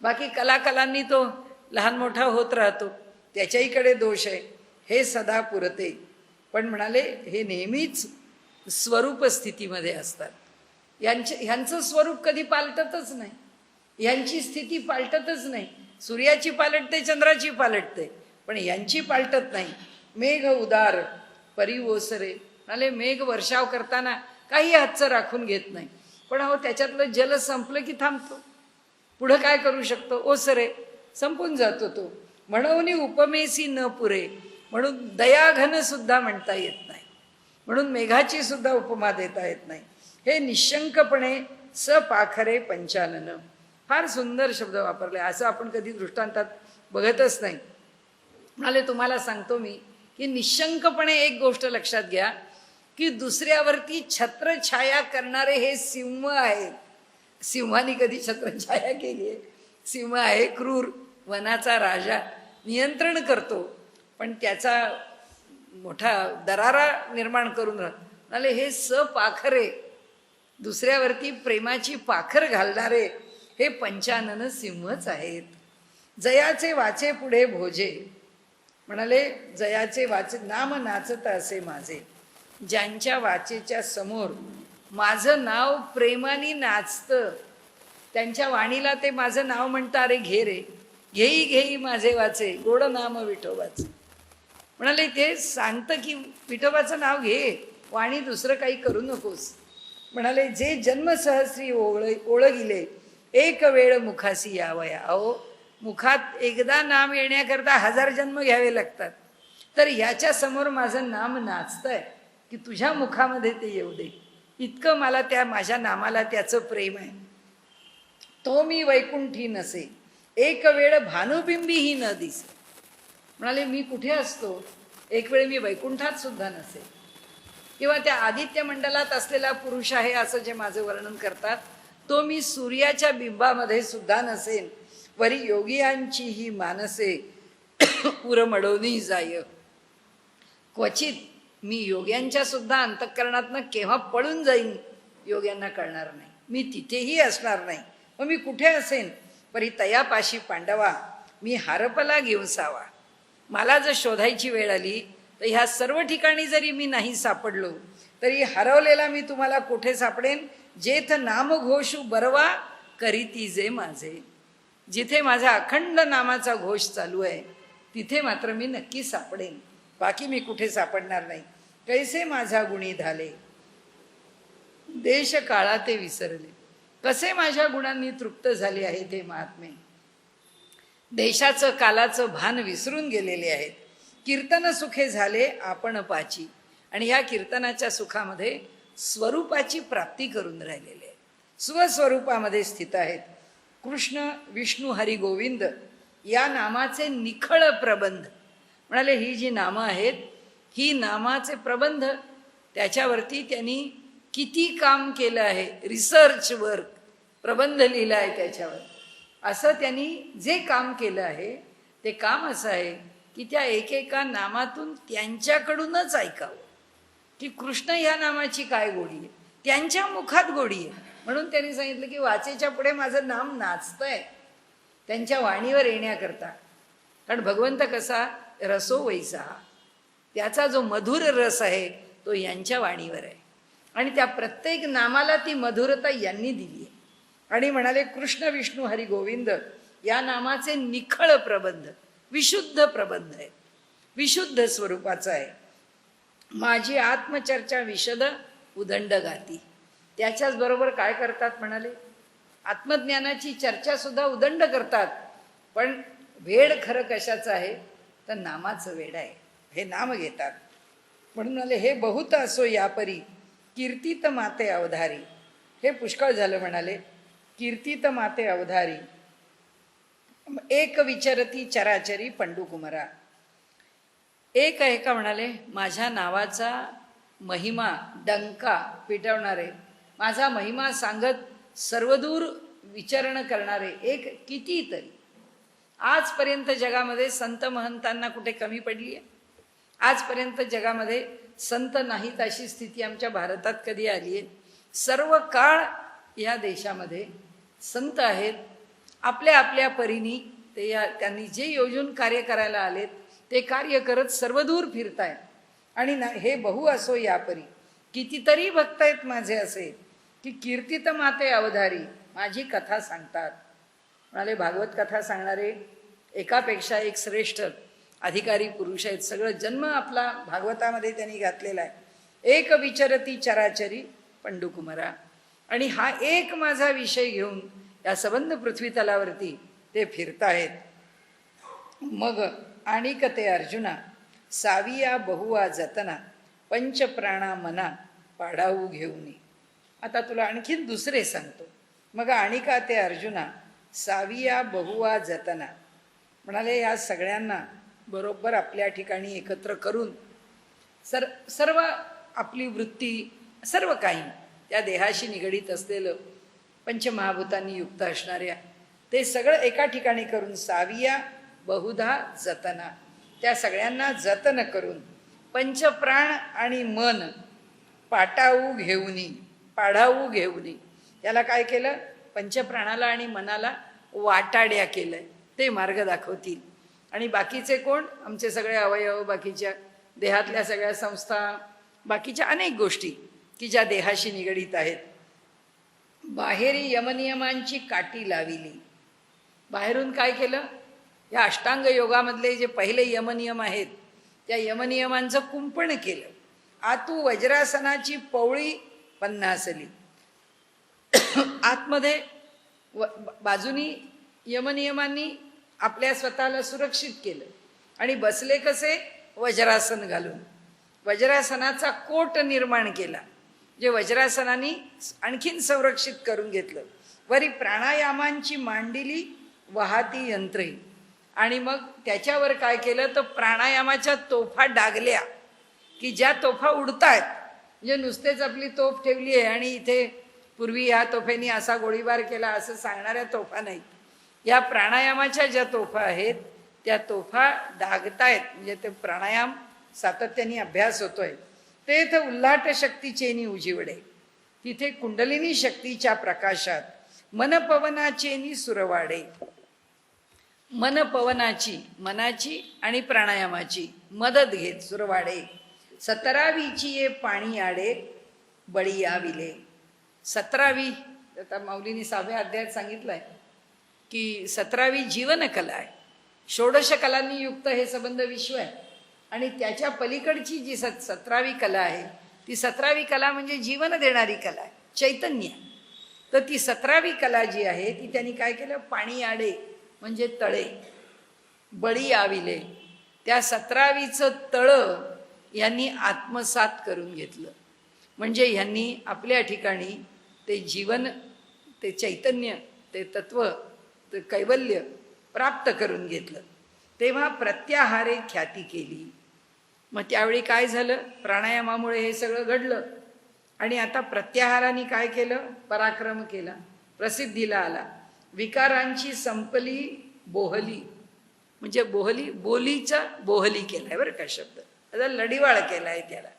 बाकी कलाकलांनी तो लहान मोठा होत राहतो, त्याच्याहीकडे दोष आहे. हे सदा पुरते, पण म्हणाले हे नेहमीच स्वरूप स्थितीमध्ये असतात. ह्यांचं स्वरूप कधी पालटतच नाही, ह्यांची स्थिती पालटतच नाही. सूर्याची पालटते, चंद्राची पालटते, पण यांची पालटत नाही. मेघ उदार परी ओसरे, म्हणाले मेघ वर्षाव करताना काही हातचं राखून घेत नाही, पण अहो त्याच्यातलं जल संपलं की थांबतो, पुढं काय करू शकतो, ओसरे संपून जातो तो. म्हणून उपमेसी न पुरे, म्हणून दयाघन सुद्धा म्हणता येत नाही, म्हणून मेघाची सुद्धा उपमा देता येत नाही. हे निशंकपणे सपाखरे पंचानन, फार सुंदर शब्द वापरले, असं आपण कधी दृष्टांतात बघतच नाही. म्हणाले तुम्हाला सांगतो मी की निशंकपणे एक गोष्ट लक्षात घ्या की दुसऱ्यावरती छत्रछाया करणारे हे सिंह आहेत. सिंहाने कधी छत्रछाया केली आहे? सिंह आहे क्रूर, वनाचा राजा, नियंत्रण करतो, पण त्याचा मोठा दरारा निर्माण करून म्हणाले हे सपाखरे, दुसऱ्यावरती प्रेमाची पाखर घालणारे हे पंचानन सिंहच आहेत. जयाचे वाचे पुढे भोजे, म्हणाले जयाचे वाचे नाम नाचत असे माझे, ज्यांच्या वाचेच्या समोर माझं नाव प्रेमाने नाचतं, त्यांच्या वाणीला ते माझं नाव म्हणतं, अरे घे रे, घेई घेई माझे वाचे गोड नाम विठोबाचं. म्हणाले ते सांगतं की विठोबाचं नाव घे, वाणी दुसरं काही करू नकोस. म्हणाले जे जन्म सहस्री ओळगिले एक वेळ मुखासी यावया. अहो मुखात एकदा नाम येण्याकरता 1000 जन्म घ्यावे लागतात, तर याच्या समोर माझं नाम नाचतंय की तुझ्या मुखामध्ये ते येऊ दे, इतकं मला त्या माझ्या नामाला त्याचं प्रेम आहे. तो मी वैकुंठी नसे, एक वेळ भानुबिंबीही न दिसे. म्हणाले मी कुठे असतो, एक वेळ मी वैकुंठात सुद्धा नसे, किंवा त्या आदित्य मंडलात असलेला पुरुष आहे असं जे माझं वर्णन करतात, तो मी सूर्याच्या बिंबामध्ये सुद्धा नसेन. वरी योगियांची ही मानसे पुरमडवणी जाय. क्वचित मी योग्यांच्या सुद्धा अंतःकरणातनं केव्हा पळून जाईन योग्यांना कळणार नाही, मी तिथेही असणार नाही. मग मी कुठे असेन, परी तयापाशी पांडवा मी हारपला घेऊन सावा. मला जर शोधायची वेळ आली तर ह्या सर्व ठिकाणी जरी मी नाही सापडलो तरी हरवलेला मी तुम्हाला कुठे सापडेन, जेथ नामघोषू बरवा करीती जे माझे. जिथे माझा अखंड नामाचा घोष चालू आहे तिथे मात्र मी नक्की सापडेन, बाकी मी कुठे सापडणार नाही. कैसे माझा गुणी झाले देश काळा ते विसरले, कसे माझ्या गुणांनी तृप्त झाले आहे ते महात्मे. देशाचं कालाचं भान विसरून गेलेले आहेत. कीर्तन सुखे झाले आपण पाची, आणि या कीर्तनाच्या सुखामध्ये स्वरूपाची प्राप्ती करून राहिलेले आहेत, स्वस्वरूपामध्ये स्थित आहेत. कृष्ण विष्णू हरी गोविंद या नामाचे निखळ प्रबंध. म्हणाले ही जी नामं आहेत ही नामाचे प्रबंध, त्याच्यावरती त्यांनी किती काम केलं आहे, रिसर्च वर्क, प्रबंध लिहिला आहे त्याच्यावर. असं त्यांनी जे काम केलं आहे ते काम असं आहे की त्या एकेका नामातून त्यांच्याकडूनच ऐकावं की कृष्ण ह्या नामाची काय गोडी आहे, त्यांच्या मुखात गोडी आहे. म्हणून त्यांनी सांगितलं की वाचेच्या पुढे माझं नाम नाचतंय त्यांच्या वाणीवर येण्याकरता. कारण भगवंत कसा रसो वैसा, त्याचा जो मधुर रस आहे तो यांच्या वाणीवर आहे, आणि त्या प्रत्येक नामाला ती मधुरता यांनी दिली आहे. आणि म्हणाले कृष्ण विष्णू हरी गोविंद या नामाचे निखळ प्रबंध, विशुद्ध प्रबंध आहे, विशुद्ध स्वरूपाचा आहे. माझी आत्मचर्चा विशद उदंड गाती. त्याच्याच बरोबर काय करतात म्हणाले, आत्मज्ञानाची चर्चा सुद्धा उदंड करतात, पण वेड खरं कशाचं आहे तर नामाचं वेड आहे, हे नाम घेतात. म्हणून म्हणाले हे बहुत असो यापरी कीर्तित माते अवधारी. हे पुष्कळ झालं म्हणाले, कीर्तित माते अवधारी एक विचरती चराचरी पंडुकुमरा. एक आहे का म्हणाले, माझ्या नावाचा महिमा डंका पिटवणारे, माझा महिमा सांगत सर्वदूर विचरण करणारे एक कितीतरी. आजपर्यंत जगामध्ये संत महंतांना कुठे कमी पडली आहे? आजपर्यंत जगामध्ये संत नाहीत अशी स्थिती आमच्या भारतात कधी आली आहे? सर्व काळ या देशामध्ये संत आहेत. आपल्या आपल्या परीने ते त्यांनी जे योजून कार्य करायला आलेत ते कार्य करत सर्वदूर फिरतायत. आणि हे बहु असो यापरी कितीतरी भक्त आहेत माझे असे की कीर्तित माते अवधारी, माझी कथा सांगतात. म्हणाले भागवत कथा सांगणारे एकापेक्षा एक श्रेष्ठ अधिकारी पुरुष आहेत. सगळं जन्म आपला भागवतामध्ये त्यांनी घातलेला आहे. एक विचरती चराचरी पंडुकुमारा. आणि हा एक माझा विषय घेऊन या सबंध पृथ्वी तलावरती ते फिरताहेत. मग आणिक ते अर्जुना साविया बहुवा जतना पंचप्राणा मना पाडावू घेऊन. आता तुला आणखीन दुसरे सांगतो. मग आणिका ते अर्जुना साविया बहुवा जतना म्हणाले, या सगळ्यांना बरोबर आपल्या ठिकाणी एकत्र करून सर्व आपली वृत्ती सर्व काही त्या देहाशी निगडीत असलेलं पंचमहाभूतांनी युक्त असणाऱ्या ते सगळं एका ठिकाणी करून साविया बहुधा जतना त्या सगळ्यांना जतन करून पंचप्राण आणि मन पाडावू घेऊनी याला काय केलं, पंचप्राणाला आणि मनाला वाटाड्या केलंय. ते मार्ग दाखवतील. आणि बाकीचे कोण, आमचे सगळे अवयव, बाकीच्या देहातल्या सगळ्या संस्था, बाकीच्या अनेक गोष्टी की ज्या देहाशी निगडीत आहेत. बाहेरी यमनियमांची काठी लाविली. बाहेरून काय केलं, या अष्टांग योगामधले जे पहिले यमनियम आहेत त्या यमनियमांचं कुंपण केलं. आतू वज्रासनाची पवळी पन्नासली. आतमध्ये बाजूनी यमनियमांनी आपल्या स्वतःला सुरक्षित केलं. आणि बसले कसे, वज्रासन घालून वज्रासनाचा कोट निर्माण केला, जे वज्रासनाने आणखीन संरक्षित करून घेतलं. वरी प्राणायामांची मांडिली वाहती यंत्रे. आणि मग त्याच्यावर काय केलं, तर प्राणायामाच्या तोफा डागल्या की ज्या तोफा उडतायत. म्हणजे नुसतेच आपली तोफ ठेवली आहे आणि इथे पूर्वी या तोफेनी असा गोळीबार केला असं सांगणाऱ्या तोफा नाहीत. या प्राणायामाच्या ज्या तोफा आहेत त्या तोफा डागतायत. म्हणजे ते प्राणायाम सातत्याने अभ्यास होतोय. तेथ उल्हाट शक्तीचेनी उजिवडे. तिथे कुंडलिनी शक्तीच्या प्रकाशात मनपवनाचेनी सुरवाडे. मनपवनाची, मनाची आणि प्राणायामाची मदत घेत सुरवाडे. 17वीची ये पाणी आडे बळी याविले. 17वी आता माऊलींनी 6व्या अध्यायात सांगितलंय की 17वी जीवनकला आहे. 16 कलांनी युक्त हे संबंध विश्व आहे. आणि त्याच्या पलीकडची जी 17वी कला आहे ती 17वी कला म्हणजे जीवन देणारी कला आहे, चैतन्य. तर ती 17वी कला जी आहे ती त्यांनी काय केलं, पाणी आडे म्हणजे तळे, बळी याविले. त्या 17वीचं तळं यांनी आत्मसात करून घेतलं. म्हणजे यांनी आपल्या ठिकाणी ते जीवन, ते चैतन्य, ते तत्व, ते कैवल्य प्राप्त करून घेतलं. तेव्हा प्रत्याहारे ख्याती केली. मग त्यावेळी काय झालं, प्राणायामामुळे हे सगळं घडलं. आणि आता प्रत्याहाराने काय केलं, पराक्रम केला, प्रसिद्धीला आला. विकारांची संपली बोहली. म्हणजे बोहली, बोलीचा बोहली केलाय बरं का शब्द, आता लढीवाळ केलाय त्याला.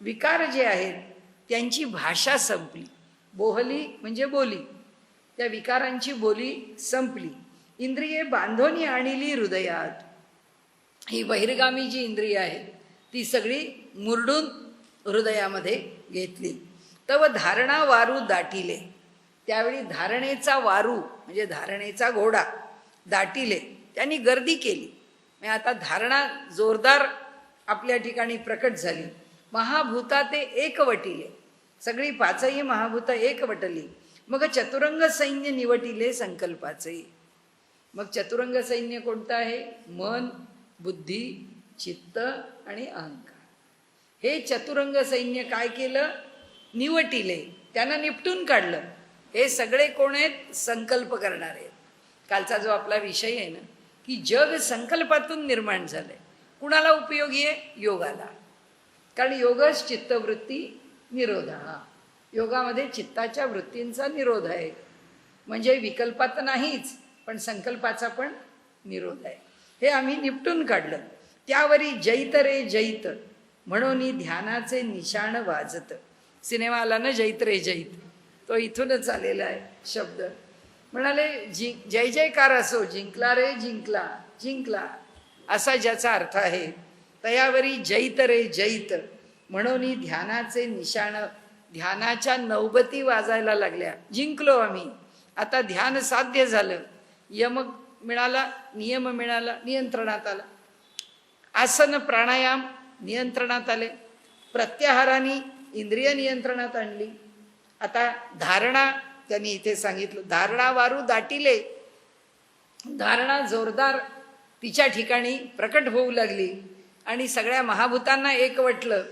विकार जे आहेत त्यांची भाषा संपली. बोहली म्हणजे बोली, त्या विकारांची बोली संपली. इंद्रिये बांधोनी आणली हृदयात. ही बहिर्गामी जी इंद्रिय आहेत ती सगळी मुरडून हृदयामध्ये घेतली. तव धारणा वारू दाटिले. त्यावेळी धारणेचा वारू म्हणजे धारणेचा घोडा दाटिले, त्यांनी गर्दी केली. म्हणजे आता धारणा जोरदार आपल्या ठिकाणी प्रकट झाली. महाभूता ते एकवटिले. सगळी पाचही महाभूत एकवटली. मग चतुरंग सैन्य निवटिले संकल्पाचे. मग चतुरंग सैन्य कोणतं आहे, मन, बुद्धी, चित्त आणि अहंकार. हे चतुरंग सैन्य काय केलं, निवटिले, त्यांना निपटून काढलं. हे सगळे कोण आहेत, संकल्प करणारे. कालचा जो आपला विषय आहे ना की जग संकल्पातून निर्माण झालंय. कुणाला उपयोगी आहे, योगाला. कारण योगच चित्तवृत्ती निरोध. हा योगामध्ये चित्ताच्या वृत्तींचा निरोध आहे. म्हणजे विकल्पात नाहीच पण संकल्पाचा पण निरोध आहे. हे आम्ही निपटून काढलं. त्यावरी जैत रे जैत म्हणून ध्यानाचे निशाण वाजत. सिनेमा आला ना जैत रे जैत, तो इथूनच आलेला आहे शब्द. म्हणाले जय जयकार असो, जिंकला रे जिंकला, जिंकला असा ज्याचा अर्थ आहे. तयावरी जैत रे जैत म्हणून ध्यानाचे निशाण, ध्यानाच्या नौबती वाजायला लागल्या. जिंकलो आम्ही, आता ध्यान साध्य झालं. मिळाला, नियम मिळाला, नियंत्रणात आला. आसन प्राणायाम नियंत्रणात आले, प्रत्याहाराने इंद्रिय नियंत्रणात आणली. आता धारणा त्यांनी इथे सांगितलं, धारणा वारू दाटिले. धारणा जोरदार तिच्या ठिकाणी प्रकट होऊ लागली आणि सगळ्या महाभूतांना एकवटलं.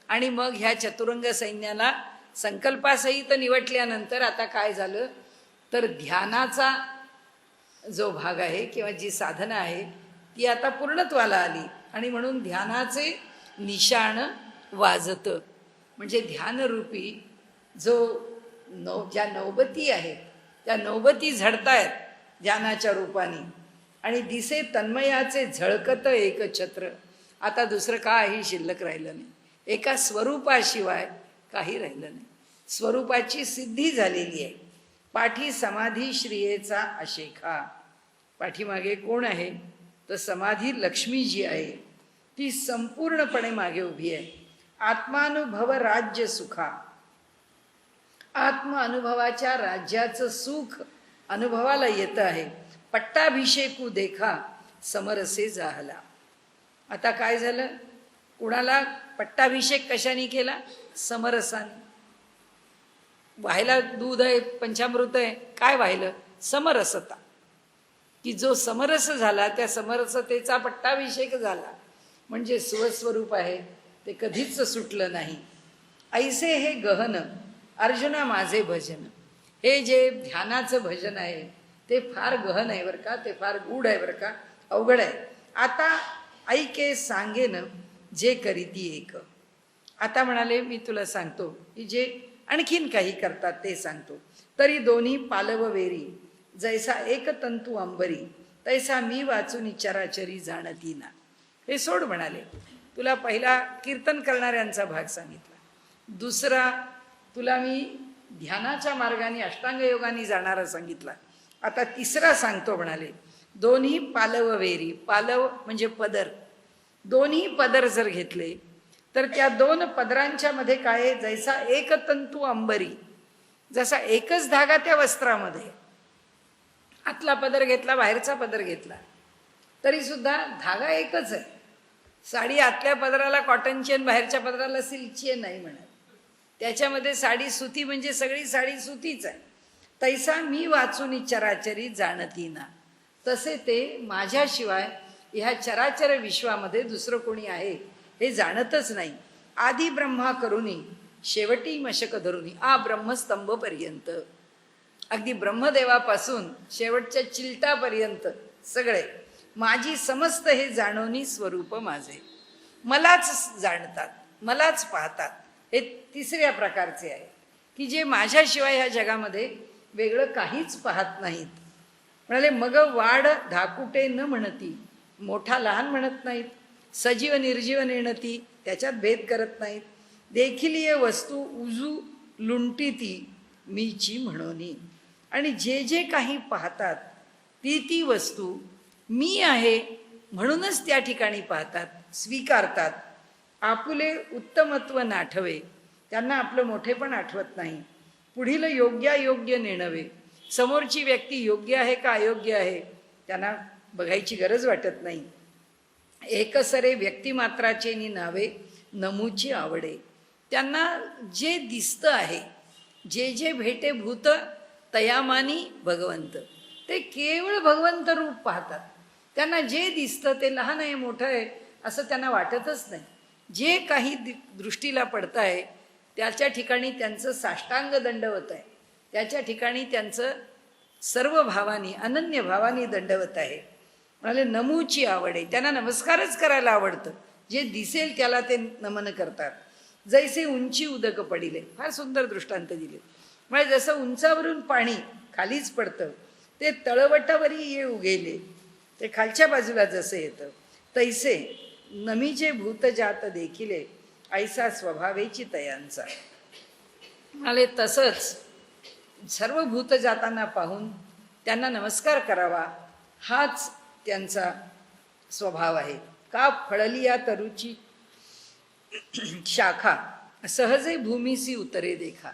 आणि मग ह्या चतुरंग सैन्याला संकल्पासहित निवटल्यानंतर आता काय झालं तर ध्यानाचा जो भाग आहे किंवा जी साधना आहे ती आता पूर्णत्वाला आली. आणि म्हणून ध्यानाचे निशाण वाजतं. म्हणजे ध्यानरूपी जो ज्या नौबती आहेत त्या नौबती झडतायत ध्यानाच्या रूपाने. आणि दिसे तन्मयाचे झळकत एक छत्र. आता दुसरं काही शिल्लक राहिलं नाही, एका स्वरूपाशिवाय काही राहिलं नाही. स्वरूपाची सिद्धी झालेली आहे. पाठी समाधी श्रियेचा अशेखा. पाठीमागे कोण आहे तर समाधी लक्ष्मी जी आहे ती संपूर्णपणे मागे उभी आहे. आत्मानुभव राज्य सुखा. आत्म अनुभवाच्या राज्याचं सुख अनुभवाला येतं आहे. पट्टाभिषेकू देखा समरसे जाहला. आता काय झालं, कुणाला पट्टाभिषेक कशाने केला, समरसाने. व्हायला दूध आहे, पंचामृत आहे, काय व्हायलं, समरसता. की जो समरस झाला त्या समरसतेचा पट्टाभिषेक झाला. म्हणजे स्वस्वरूप आहे ते कधीच सुटलं नाही. ऐसे हे गहन अर्जुना माझे भजन. हे जे ध्यानाचं भजन आहे ते फार गहन आहे बरं का, ते फार गूढ आहे बरं का, अवघड आहे. आता ऐके सांगेन जे करीती एक. आता म्हणाले मी तुला सांगतो की जे आणखीन काही करतात ते सांगतो. तरी दोन्ही पालव वेरी जैसा एक तंतू अंबरी तैसा मी वाचून चराचरी जाणती ना. हे सोड म्हणाले. तुला पहिला कीर्तन करणाऱ्यांचा भाग सांगितला, दुसरा तुला मी ध्यानाच्या मार्गाने अष्टांग योगाने जाणारा सांगितला. आता तिसरा सांगतो म्हणाले, दोन्ही पालव वेरी. पालव म्हणजे पदर. दोन्ही पदर जर घेतले तर त्या दोन पदरांच्या मध्ये काय आहे, जैसा एक तंतू अंबरी. जसा एकच धागा त्या वस्त्रामध्ये, आतला पदर घेतला बाहेरचा पदर घेतला तरी सुद्धा धागा एकच आहे. साडी आतल्या पदराला कॉटनची आणि बाहेरच्या पदराला सिल्कची आहे नाही म्हणत. त्याच्यामध्ये साडी सुती म्हणजे सगळी साडी सुतीच आहे. तैसा मी वाचून चराचरी जाणती ना. तसे ते माझ्याशिवाय ह्या चराचर विश्वामध्ये दुसरं कोणी आहे हे जाणतच नाही. आदी ब्रह्मा करुनी शेवटी मशक धरुनी. ब्रह्मस्तंभ पर्यंत, अगदी ब्रह्मदेवापासून शेवटच्या चिलटापर्यंत सगळे माझी समस्त हे जाणोनी स्वरूप माझे. मलाच जाणतात, मलाच पाहतात. हे तिसऱ्या प्रकारचे आहे की जे माझ्याशिवाय ह्या जगामध्ये वेगळं काहीच पाहत नाहीत. म्हणाले मग वाढ धाकुटे न म्हणती. मोठा लहान म्हणत नाहीत. सजीव निर्जीव नेणती त्याच्यात भेद करत नाहीत. देखील वस्तू उजू लुंटी ती मीची म्हणोनी. आणि जे जे काही पाहतात ती वस्तू मी आहे म्हणूनच त्या ठिकाणी पाहतात, स्वीकारतात. आपुले उत्तमत्व नाठवे. त्यांना आपलं मोठेपण आठवत नाही. पुढील योग्यायोग्य नेणवे. समोरची व्यक्ती योग्य आहे का अयोग्य आहे त्यांना बघायची गरज वाटत नाही. एकसरे व्यक्तिमात्राचे नावे नमूची आवडे. त्यांना जे दिसतं आहे, जे जे भेटे भूत तयामानी भगवंत, ते केवळ भगवंत रूप पाहतात. त्यांना जे दिसतं ते लहान आहे मोठं आहे असं त्यांना वाटतच नाही. जे काही दृष्टीला पडतं आहे त्याच्या ठिकाणी त्यांचं साष्टांग दंडवत आहे. त्याच्या ठिकाणी त्यांचं सर्व भावानी अनन्य भावानी दंडवत आहे. म्हणाले नमूची आवड आहे. त्यांना नमस्कारच करायला आवडतं. जे दिसेल त्याला ते नमन करतात. जैसे उंची उदक पडिले. फार सुंदर दृष्टांत दिले. म्हणजे जसं उंचावरून पाणी खालीच पडतं ते तळवटावरी ये उगेले, ते खालच्या बाजूला जसं येतं तैसे नमीचे भूत जात देखिले ऐसा स्वभावेची तयांचा. म्हणाले तसंच सर्व भूतजातांना पाहून त्यांना नमस्कार करावा हाच त्यांचा स्वभाव आहे. का फळली या तरुची शाखा सहजे भूमीसी उतरे देखा.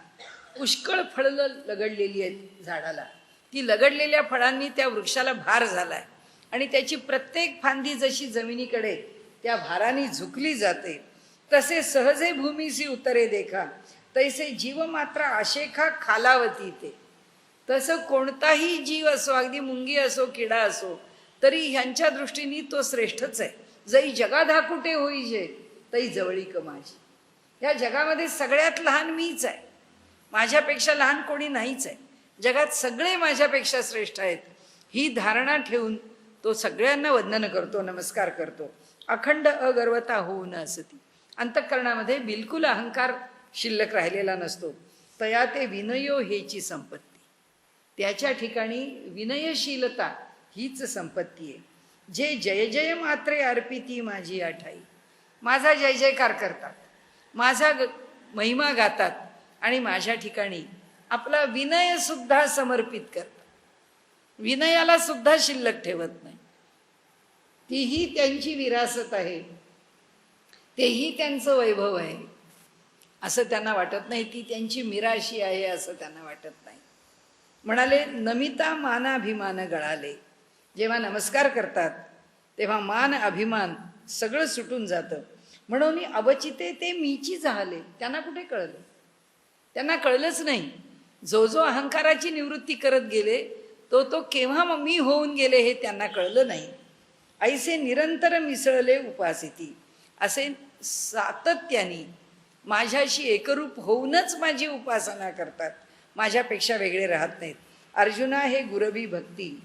पुष्कळ फळं लगडलेली आहेत झाडाला ती लगडलेल्या फळांनी त्या वृक्षाला भार झालाय आणि त्याची प्रत्येक फांदी जशी जमिनीकडे त्या भाराने झुकली जाते, तसे सहजे भूमीसी उतरे देखा, तैसे जीव मात्र आशेखा खालावती ते. तसं कोणताही जीव असो, अगदी मुंगी असो, किडा असो, तरी ह्यांच्या दृष्टीने तो श्रेष्ठच आहे. जई जगा धाकुटे होईजे तई जवळीक माझी. या जगामध्ये सगळ्यात लहान मीच आहे, माझ्यापेक्षा लहान कोणी नाहीच आहे. जगात सगळे माझ्यापेक्षा श्रेष्ठ आहेत, ही धारणा ठेवून तो सगळ्यांना वंदन करतो, नमस्कार करतो. अखंड अगर्वता होऊन असती. अंतःकरणामध्ये बिलकुल अहंकार शिल्लक राहिलेला नसतो. तया ते विनयो हेची संपत्ती. त्याच्या ठिकाणी विनयशीलता हीच संपत्ती आहे. जे जय जय मात्रे अर्पिती माझी आठाई. माझा जय जयकार करतात, माझा महिमा गातात आणि माझ्या ठिकाणी आपला विनय सुद्धा समर्पित करतात. विनयाला सुद्धा शिल्लक ठेवत नाही. तीही त्यांची विरासत आहे, तेही त्यांचं वैभव आहे असं त्यांना वाटत नाही. ती त्यांची मिराशी आहे असं त्यांना वाटत नाही. म्हणाले नमिता मानाभिमान गळाले. जेव्हा नमस्कार करतात तेव्हा मान अभिमान सगळं सुटून जातं. म्हणून अवचिते ते मीची झाले. त्यांना कुठे कळलं? त्यांना कळलंच नाही. जो जो अहंकाराची निवृत्ती करत गेले तो केव्हा मी होऊन गेले हे त्यांना कळलं नाही. ऐसे निरंतर मिसळले उपासिती. असे सातत्याने माझ्याशी एकरूप होऊनच माझी उपासना करतात, माझ्यापेक्षा वेगळे राहत नाहीत. अर्जुना हे गुरवी भक्ती.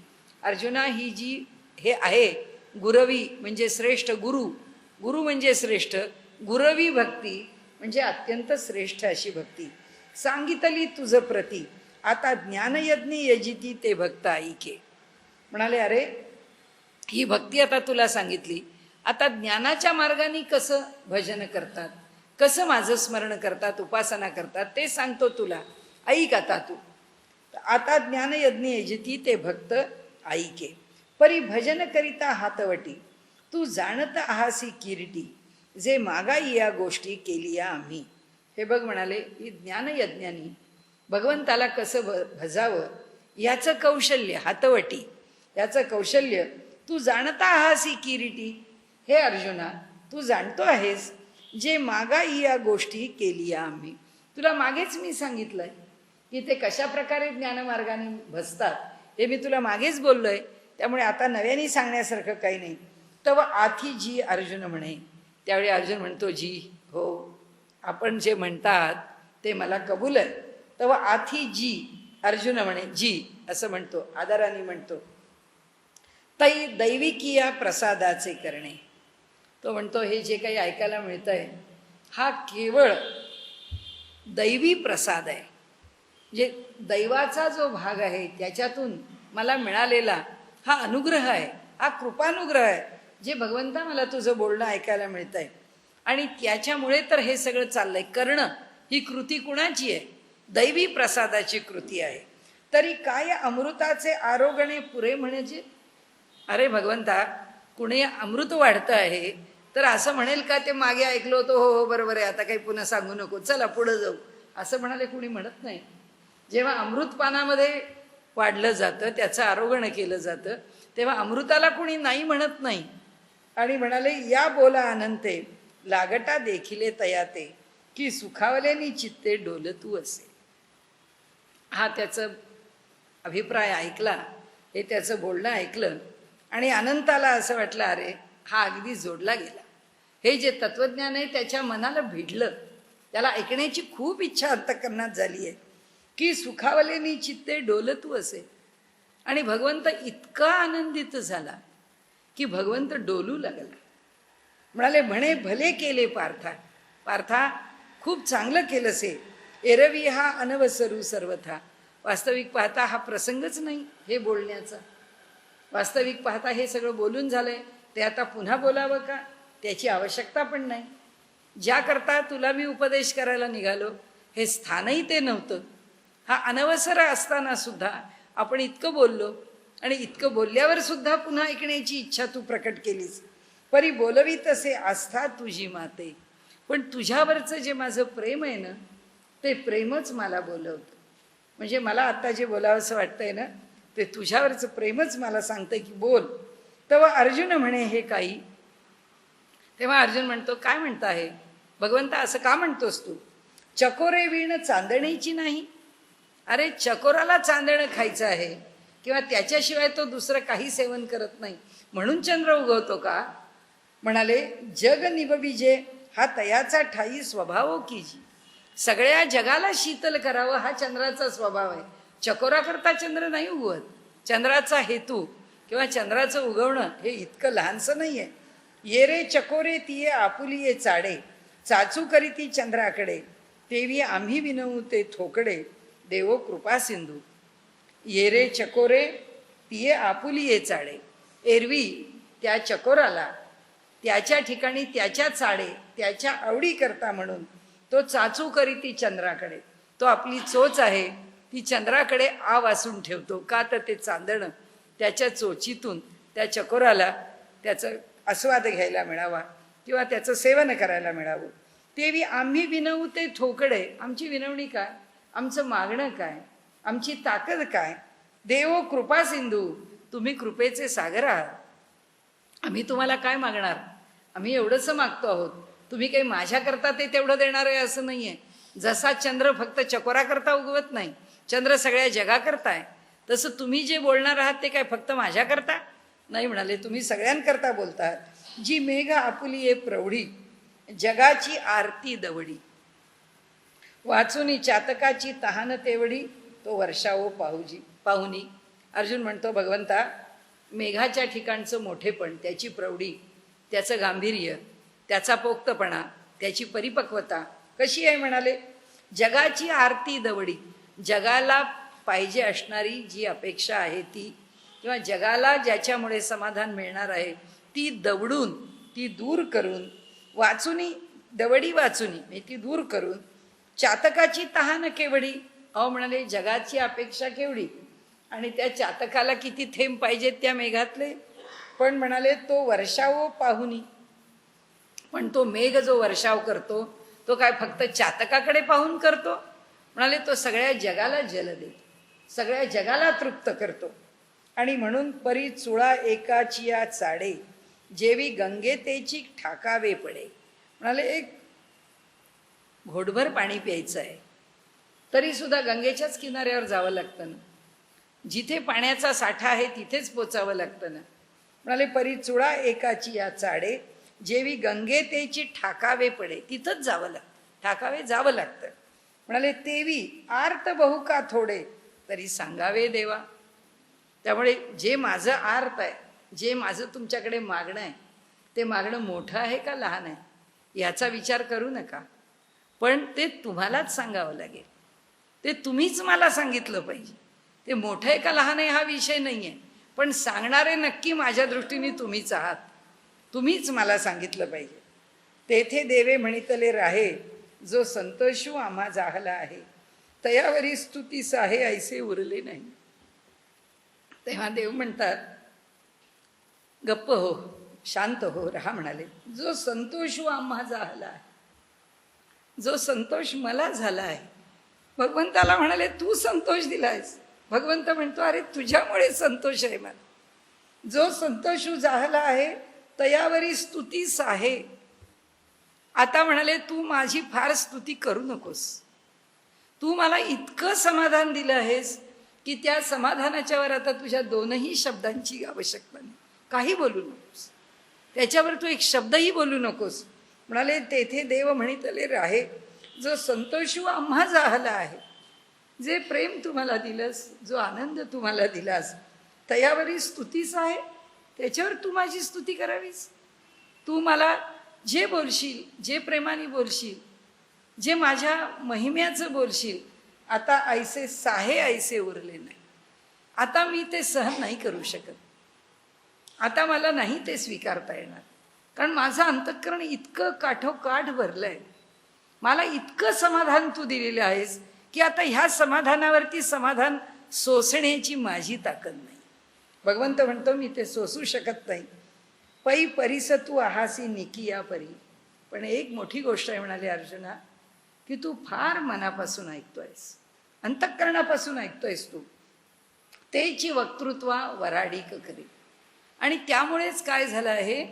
अर्जुना ही जी हे आहे गुरवी म्हणजे श्रेष्ठ, गुरु म्हणजे श्रेष्ठ, गुरवी भक्ती म्हणजे अत्यंत श्रेष्ठ अशी भक्ती. सांगितली तुझ प्रती आता ज्ञानयज्ञ यजिती ते भक्त ऐके. म्हणाले अरे ही भक्ती आता तुला सांगितली, आता ज्ञानाच्या मार्गाने कसं भजन करतात, कसं माझं स्मरण करतात, उपासना करतात ते सांगतो तुला, ऐक आता तू. आता ज्ञानयज्ञ यजिती ते भक्त ऐके. परी भजन करिता हातवटी तू जाणत आहासी किरीटी. जे मागाई या गोष्टी केली आम्ही. हे बघ म्हणाले ही ज्ञानयज्ञानी भगवंताला कसं भजावं याचं कौशल्य, हातवटी याचं कौशल्य तू जाणता आहासी किरीटी. हे अर्जुना तू जाणतो आहेस जे मागाई या गोष्टी केली आम्ही. तुला मागेच मी सांगितलंय की ते कशा प्रकारे ज्ञानमार्गाने भजतात हे मी तुला मागेच बोललोय. त्यामुळे आता नव्याने सांगण्यासारखं काही नाही. तव आथी जी अर्जुन म्हणे. त्यावेळी अर्जुन म्हणतो जी हो, आपण जे म्हणतात ते मला कबूल आहे. तव आथी जी अर्जुन म्हणे, जी असं म्हणतो, आदराने म्हणतो. तै दैविकीया प्रसादाचे करणे. तो म्हणतो हे जे काही ऐकायला मिळतंय हा केवळ दैवी प्रसाद आहे. जे दैवाचा जो भाग आहे त्याच्यातून मला मिळालेला हा अनुग्रह आहे, हा कृपानुग्रह आहे. जे भगवंता मला तुझं बोलणं ऐकायला मिळतंय आणि त्याच्यामुळे तर हे सगळं चाललंय. करणं ही कृती कुणाची आहे? दैवी प्रसादाची कृती आहे. तरी काय अमृताचे आरोगणे पुरे म्हणजे. अरे भगवंता कुणी अमृत वाढतं आहे तर असं म्हणेल का ते मागे ऐकलं होतं, हो हो बरोबर आहे, आता काही पुन्हा सांगू नको, चला पुढं जाऊ, असं म्हणाले कुणी म्हणत नाही. जेव्हा अमृतपानामध्ये वाढलं जातं, त्याचं आरोगण केलं जातं, तेव्हा अमृताला कुणी नाही म्हणत नाही. आणि म्हणाले या बोला अनंते लागटा देखिले तयाते की सुखावलेनी चित्ते डोलतू असे. हा त्याचं अभिप्राय ऐकला, हे त्याचं बोलणं ऐकलं आणि अनंताला असं वाटलं अरे हा अगदी जोडला गेला. हे जे तत्वज्ञान आहे त्याच्या मनाला भिडलं, त्याला ऐकण्याची खूप इच्छा अंतःकरणात झाली आहे की सुखावलेनी चित्ते डोलतू असे. आणि भगवंत इतका आनंदित झाला की भगवंत डोलू लागला. म्हणाले म्हणे भले केले पार्था. पार्था खूप चांगलं केलं से. एरवी हा अनवसरू सर्वथा. वास्तविक पाहता हा प्रसंगच नाही हे बोलण्याचा. वास्तविक पाहता हे सगळं बोलून झालंय, ते आता पुन्हा बोलावं का? त्याची आवश्यकता पण नाही. ज्या करता तुला मी उपदेश करायला निघालो हे स्थानही ते नव्हतं. हा अनवसर असताना सुद्धा आपण इतकं बोललो आणि इतकं बोलल्यावर सुद्धा पुन्हा ऐकण्याची इच्छा तू प्रकट केलीस. परी बोलवी तसे आस्था तुझी माते. पण तुझ्यावरचं जे माझं प्रेम आहे ना ते प्रेमच मला बोलवतं. म्हणजे मला आत्ता जे बोलावंसं वाटतंय ना ते तुझ्यावरचं प्रेमच मला सांगतंय की बोल. तेव्हा अर्जुन म्हणे हे काही. तेव्हा अर्जुन म्हणतो काय म्हणता आहे भगवंता, असं का म्हणतोस तू? चकोरे वीण चांदणीची नाही. अरे चकोराला चांदणं खायचं आहे किंवा त्याच्याशिवाय तो दुसरं काही सेवन करत नाही म्हणून चंद्र उगवतो का? म्हणाले जग निबबिजे हा तयाचा ठाई स्वभाव कीजी. सगळ्या जगाला शीतल करावं हा चंद्राचा स्वभाव आहे. चकोराकरता चंद्र नाही उगवत. चंद्राचा हेतू किंवा चंद्राचं उगवणं हे इतकं लहानसं नाही आहे. ये रे चकोरे तिये आपुलिये चाडे, चाचू करीती चंद्राकडे, तेवी आम्ही विनवू ते थोकडे, देवो कृपा सिंधू. ये रे चकोरे तिये आपुलिये चाडे. एरवी त्या चकोराला त्याच्या ठिकाणी त्याच्या चाडे त्याच्या आवडी करता म्हणून तो चाचू करीती चंद्राकडे. तो आपली चोच आहे ती चंद्राकडे आ वासून ठेवतो. का तर ते चांदणं त्याच्या चोचीतून त्या चकोराला त्याचं आस्वाद घ्यायला मिळावा किंवा त्याचं सेवन करायला मिळावं. तेवी आम्ही विनवू ते थोकडे. आमची विनवणी काय, आमचं मागणं काय, आमची ताकद काय? देवो कृपा सिंधू, तुम्ही कृपेचे सागर आहात. आम्ही तुम्हाला काय मागणार? आम्ही एवढंच मागतो आहोत. तुम्ही काही माझ्याकरता ते तेवढं देणार आहे असं नाही आहे. जसा चंद्र फक्त चकोराकरता उगवत नाही, चंद्र सगळ्या जगाकरता आहे, तसं तुम्ही जे बोलणार आहात ते काय फक्त माझ्याकरता नाही. म्हणाले तुम्ही सगळ्यांकरता बोलतात. जी मेघ आपुली ये प्रौढी, जगाची आरती दवडी, वाचुनी चातकाची तहान तेवढी, तो वर्षावो पाहुनी. अर्जुन म्हणतो भगवंता, मेघाच्या ठिकाणचं मोठेपण, त्याची प्रौढी, त्याचं गांभीर्य, त्याचा पोक्तपणा, त्याची परिपक्वता कशी आहे? म्हणाले जगाची आरती दवडी. जगाला पाहिजे असणारी जी अपेक्षा आहे ती किंवा जगाला ज्याच्यामुळे समाधान मिळणार आहे ती दवडून, ती दूर करून, वाचुनी दवडी वाचुनी म्हणजे ती दूर करून, चातकाची तहान केवढी. अहो म्हणाले जगाची अपेक्षा केवढी आणि त्या चातकाला किती थेंब पाहिजेत त्या मेघातले. पण म्हणाले तो वर्षावो पाहुनी. पण तो मेघ जो वर्षाव करतो तो काय फक्त चातकाकडे पाहून करतो? म्हणाले तो सगळ्या जगाला जल देतो, सगळ्या जगाला तृप्त करतो. आणि म्हणून परी चुळा एकाचिया चाडे, जेवी गंगे तेची ठाकावे पडे. म्हणाले एक घोटभर पाणी प्यायचं आहे तरी सुद्धा गंगेच्याच किनाऱ्यावर जावं लागतं ना. जिथे पाण्याचा साठा आहे तिथेच पोचावं लागतं ना. म्हणाले परी चुळा एकाची या चाडे, जेवी गंगे तेची ठाकावे पडे. तिथंच जावं लागतं, ठाकावे जावं लागतं. म्हणाले तेवी आर्त बहु का थोडे, तरी सांगावे देवा. त्यामुळे जे माझं आर्त आहे, जे माझं तुमच्याकडे मागणं आहे ते मागणं मोठं आहे का लहान आहे याचा विचार करू नका. पण ते तुम्हालाच सांगावं लागेल. ते तुम्हीच मला सांगितलं पाहिजे. ते मोठं आहे का लहान आहे हा विषय नाही आहे, पण सांगणारे नक्की माझ्या दृष्टीने तुम्हीच आहात. तुम्हीच मला सांगितलं पाहिजे. तेथे देवे म्हणितले राहे, जो संतोषू आम्हा जाहला आहे, तयावरी स्तुतीस आहे ऐसे उरले नाही. तेव्हा देव म्हणतात गप्प हो, शांत हो, राहा. म्हणाले जो संतोषू आम्हा जाहला आहे, जो संतोष मला झाला आहे. भगवंताला म्हणाले तू संतोष दिलायस. भगवंत म्हणतो अरे तुझ्यामुळे संतोष आहे मला. जो संतोषू जाहला आहे तयावरी स्तुतीस आहे. आता म्हणाले तू माझी फार स्तुती करू नकोस. तू मला इतकं समाधान दिलं आहेस की त्या समाधानाच्यावर आता तुझ्या दोनही शब्दांची आवश्यकता नाही. काही बोलू नकोस, त्याच्यावर तू एक शब्दही बोलू नकोस. म्हणाले तेथे देव म्हणितले राहे, जो संतोषू आम्हा जाहला आहे. जे प्रेम तुम्हाला दिलंस, जो आनंद तुम्हाला दिलास, तयावरी स्तुतीच आहे. त्याच्यावर तू माझी स्तुती करावीस. तू मला जे बोलशील, जे प्रेमाने बोलशील, जे माझ्या महिम्याचं बोलशील, आता ऐसे साहे ऐसे उरले नाही. आता मी ते सहन नाही करू शकत. आता मला नाही ते स्वीकारता येणार. कारण माझं अंतःकरण इतकं काठोकाठ भरलंय. मला इतकं समाधान तू दिलेलं आहेस की आता ह्या समाधानावरती समाधान सोसण्याची माझी ताकद नाही. भगवंत म्हणतो मी ते सोसू शकत नाही. पै परिस तू आहासी निकिया परी. पण एक मोठी गोष्ट आहे म्हणाले अर्जुना, की तू फार मनापासून ऐकतोयस, अंतःकरणापासून ऐकतोयस. तू तेची वक्तृत्वा वराडिक करी. आणि त्यामुळेच काय झालं आहे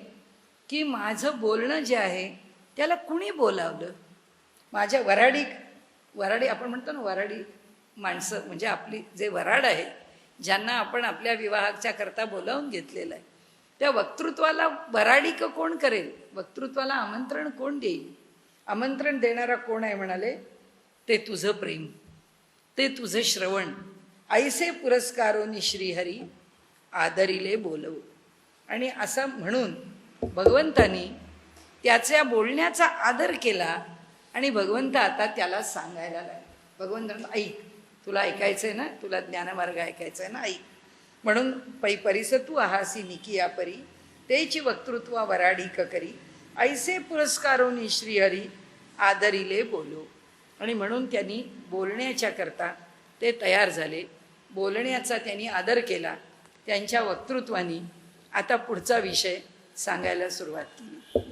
की माझं बोलणं जे आहे त्याला कुणी बोलावलं. माझ्या वराडी आपण म्हणतो ना, वराडी माणसं म्हणजे आपली जे वराड आहे, ज्यांना आपण आपल्या विवाहाच्या करता बोलावून घेतलेलं आहे, त्या वक्तृत्वाला वराडिक कोण करेल? वक्तृत्वाला आमंत्रण कोण देईल? आमंत्रण देणारा कोण आहे म्हणाले? ते तुझं प्रेम, ते तुझं श्रवण. ऐसे पुरस्कारोनी श्रीहरी आदरिले बोलवू. आणि असं म्हणून भगवंतानी त्याच्या बोलण्याचा आदर केला आणि भगवंत आता त्याला सांगायला लागले. भगवंतांना ऐक, तुला ऐकायचंय ना, तुला ज्ञानमार्ग ऐकायचा आहे ना, ऐक. म्हणून परिस तू आहासी निकिया परी तेची वक्तृत्वा वराडिक करी ऐसे पुरस्कारोनी श्रीहरी आदरिले बोलो. आणि म्हणून त्यांनी बोलण्याच्या करता ते तयार झाले. बोलण्याचा त्यांनी आदर केला. त्यांच्या वक्तृत्वाने आता पुढचा विषय सांगायला सुरुवात केली.